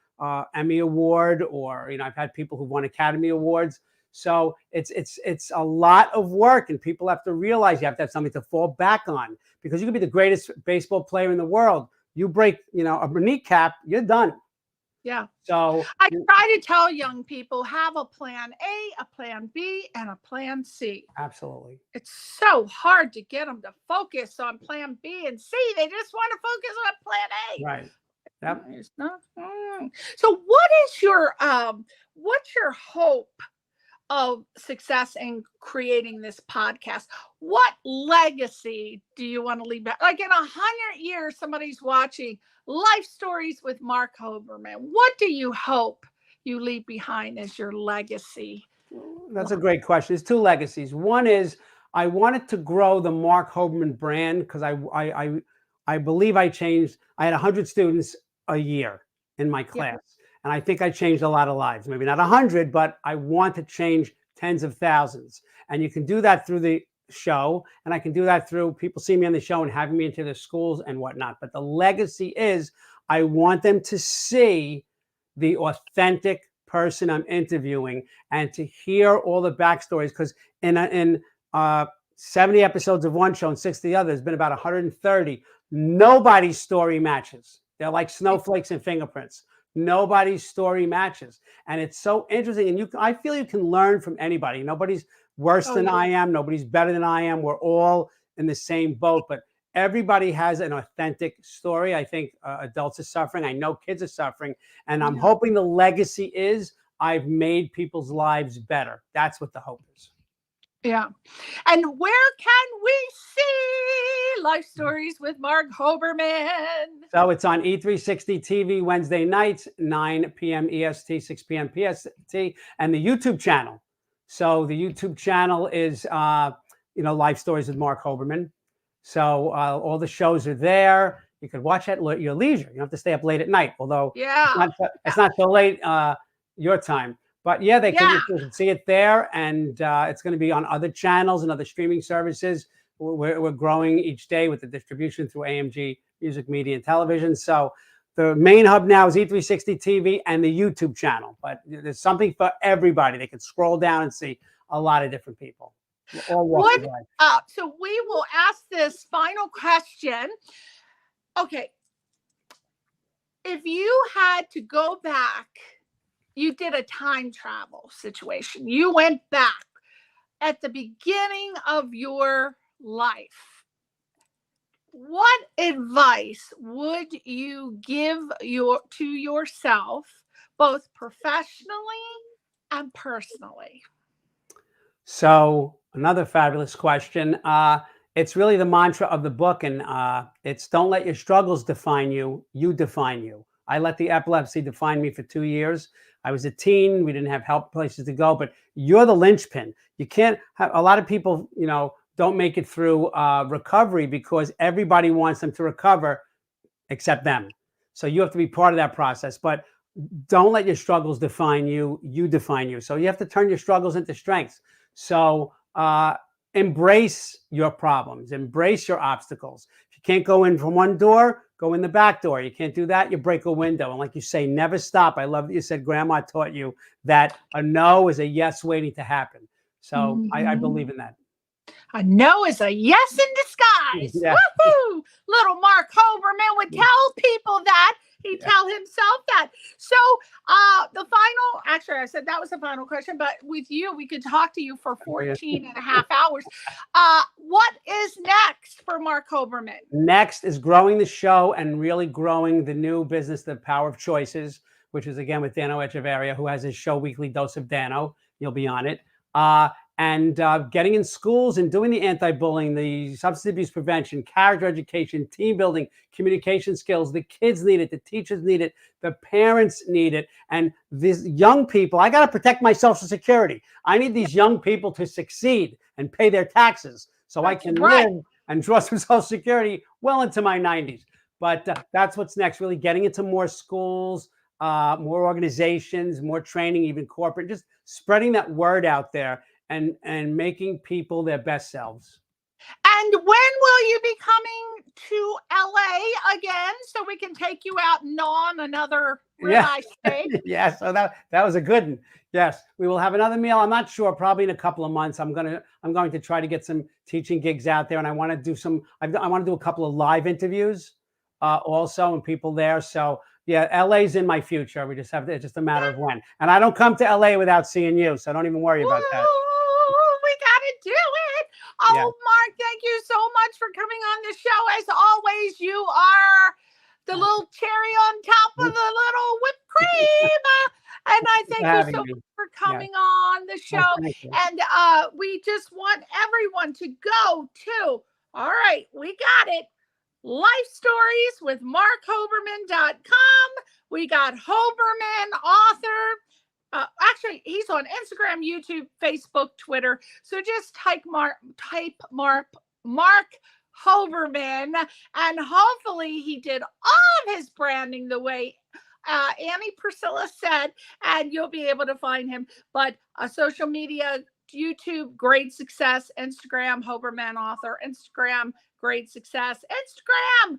Emmy award, or I've had people who won Academy Awards. So it's a lot of work, and people have to realize you have to have something to fall back on, because you could be the greatest baseball player in the world. You break, a kneecap, you're done. Yeah. So I try to tell young people, have a plan A, a plan B, and a plan C. Absolutely. It's so hard to get them to focus on plan B and C. They just want to focus on plan A. Right. Yep. It's not. So what's your hope of success in creating this podcast? What legacy do you want to leave back? Like in 100 years, somebody's watching Life Stories with Marc Hoberman. What do you hope you leave behind as your legacy? That's a great question. There's two legacies. One is I wanted to grow the Marc Hoberman brand, because I believe I had 100 students a year in my class. Yeah. And I think I changed a lot of lives, maybe not 100, but I want to change tens of thousands. And you can do that through the show. And I can do that through people seeing me on the show and having me into their schools and whatnot. But the legacy is I want them to see the authentic person I'm interviewing and to hear all the backstories. Because in 70 episodes of one show and 60 the other, there's been about 130. Nobody's story matches. They're like snowflakes and fingerprints. Nobody's story matches. And it's so interesting. And I feel you can learn from anybody. Nobody's worse than I am. Nobody's better than I am. We're all in the same boat, but everybody has an authentic story. I think adults are suffering. I know kids are suffering. And I'm hoping the legacy is I've made people's lives better. That's what the hope is. Yeah. And where can we see Life Stories with Marc Hoberman? So it's on E360 TV Wednesday nights, 9 p.m. EST, 6 p.m. PST, and the YouTube channel. So the YouTube channel is, Life Stories with Marc Hoberman. So all the shows are there. You could watch at your leisure. You don't have to stay up late at night, although it's not so late your time. But yeah, they can see it there, and it's going to be on other channels and other streaming services. We're growing each day with the distribution through AMG Music Media and Television. So the main hub now is E360 TV and the YouTube channel. But there's something for everybody. They can scroll down and see a lot of different people. So we will ask this final question. Okay, if you had to go back, you did a time travel situation. You went back at the beginning of your life. What advice would you give to yourself, both professionally and personally? So another fabulous question. It's really the mantra of the book, and it's don't let your struggles define you. You define you. I let the epilepsy define me for 2 years. I was a teen. We didn't have help places to go, but you're the linchpin. You can't have a lot of people, don't make it through recovery because everybody wants them to recover except them. So you have to be part of that process, but don't let your struggles define you. You define you. So you have to turn your struggles into strengths. So embrace your problems, embrace your obstacles. If you can't go in from one door, go in the back door. You can't do that, you break a window. And like you say, never stop. I love that you said Grandma taught you that a no is a yes waiting to happen. So I believe in that. A no is a yes in disguise. Yeah. Woohoo! Little Marc Hoberman would tell people that. He'd tell himself that. So I said that was the final question, but with you, we could talk to you for 14 and a half hours. What is next for Marc Hoberman? Next is growing the show and really growing the new business, The Power of Choices, which is again with Dano Echeverria, who has his show Weekly Dose of Dano. You'll be on it. And getting in schools and doing the anti-bullying, the substance abuse prevention, character education, team building, communication skills. The kids need it. The teachers need it. The parents need it. And these young people, I got to protect my Social Security. I need these young people to succeed and pay their taxes so I can live and draw some Social Security well into my 90s. But that's what's next, really getting into more schools, more organizations, more training, even corporate, just spreading that word out there and making people their best selves. And when will you be coming to LA again so we can take you out and on another ribeye steak? Yeah, so that was a good one. Yes, we will have another meal. I'm not sure, probably in a couple of months. I'm going to try to get some teaching gigs out there, and I want to do I want to do a couple of live interviews also, and people there. So yeah, LA's in my future. We just have it's just a matter of when. And I don't come to LA without seeing you, so don't even worry about that. We gotta do it. Oh, yeah. Marc, thank you so much for coming on the show. As always, you are the little cherry on top of the little whipped cream. And I thank you so much for coming on the show. And we just want everyone to go to, all right, we got it. Life Stories with MarcHoberman.com. We got Hoberman, author. Actually, he's on Instagram, YouTube, Facebook, Twitter. So just type Marc Hoberman, and hopefully he did all of his branding the way Annie Priscilla said, and you'll be able to find him. But social media, YouTube, Great Success, Instagram, Hoberman author, Instagram, Great Success, Instagram,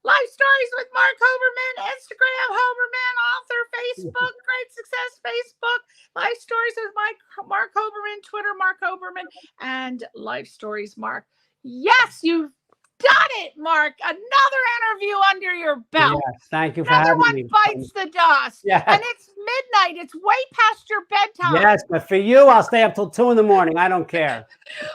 Life Stories with Marc Hoberman, Instagram, Hoberman author, Facebook, Great Success, Facebook, Life Stories with Marc Hoberman, Twitter, Marc Hoberman, and Life Stories Marc. Yes, you've done it, Marc. Another interview under your belt. Yes, thank you for having me. Another one bites the dust. Yeah. And it's midnight. It's way past your bedtime. Yes, but for you, I'll stay up till 2 in the morning. I don't care.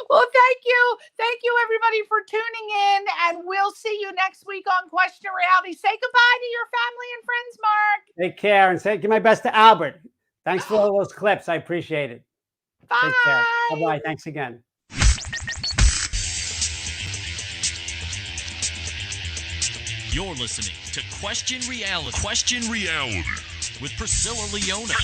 Well, thank you. Thank you, everybody, for tuning in. And we'll see you next week on Question Reality. Say goodbye to your family and friends, Marc. Take care and give my best to Albert. Thanks for all those clips. I appreciate it. Bye. Take care. Bye-bye. Thanks again. You're listening to Question Reality with Priscilla Leona.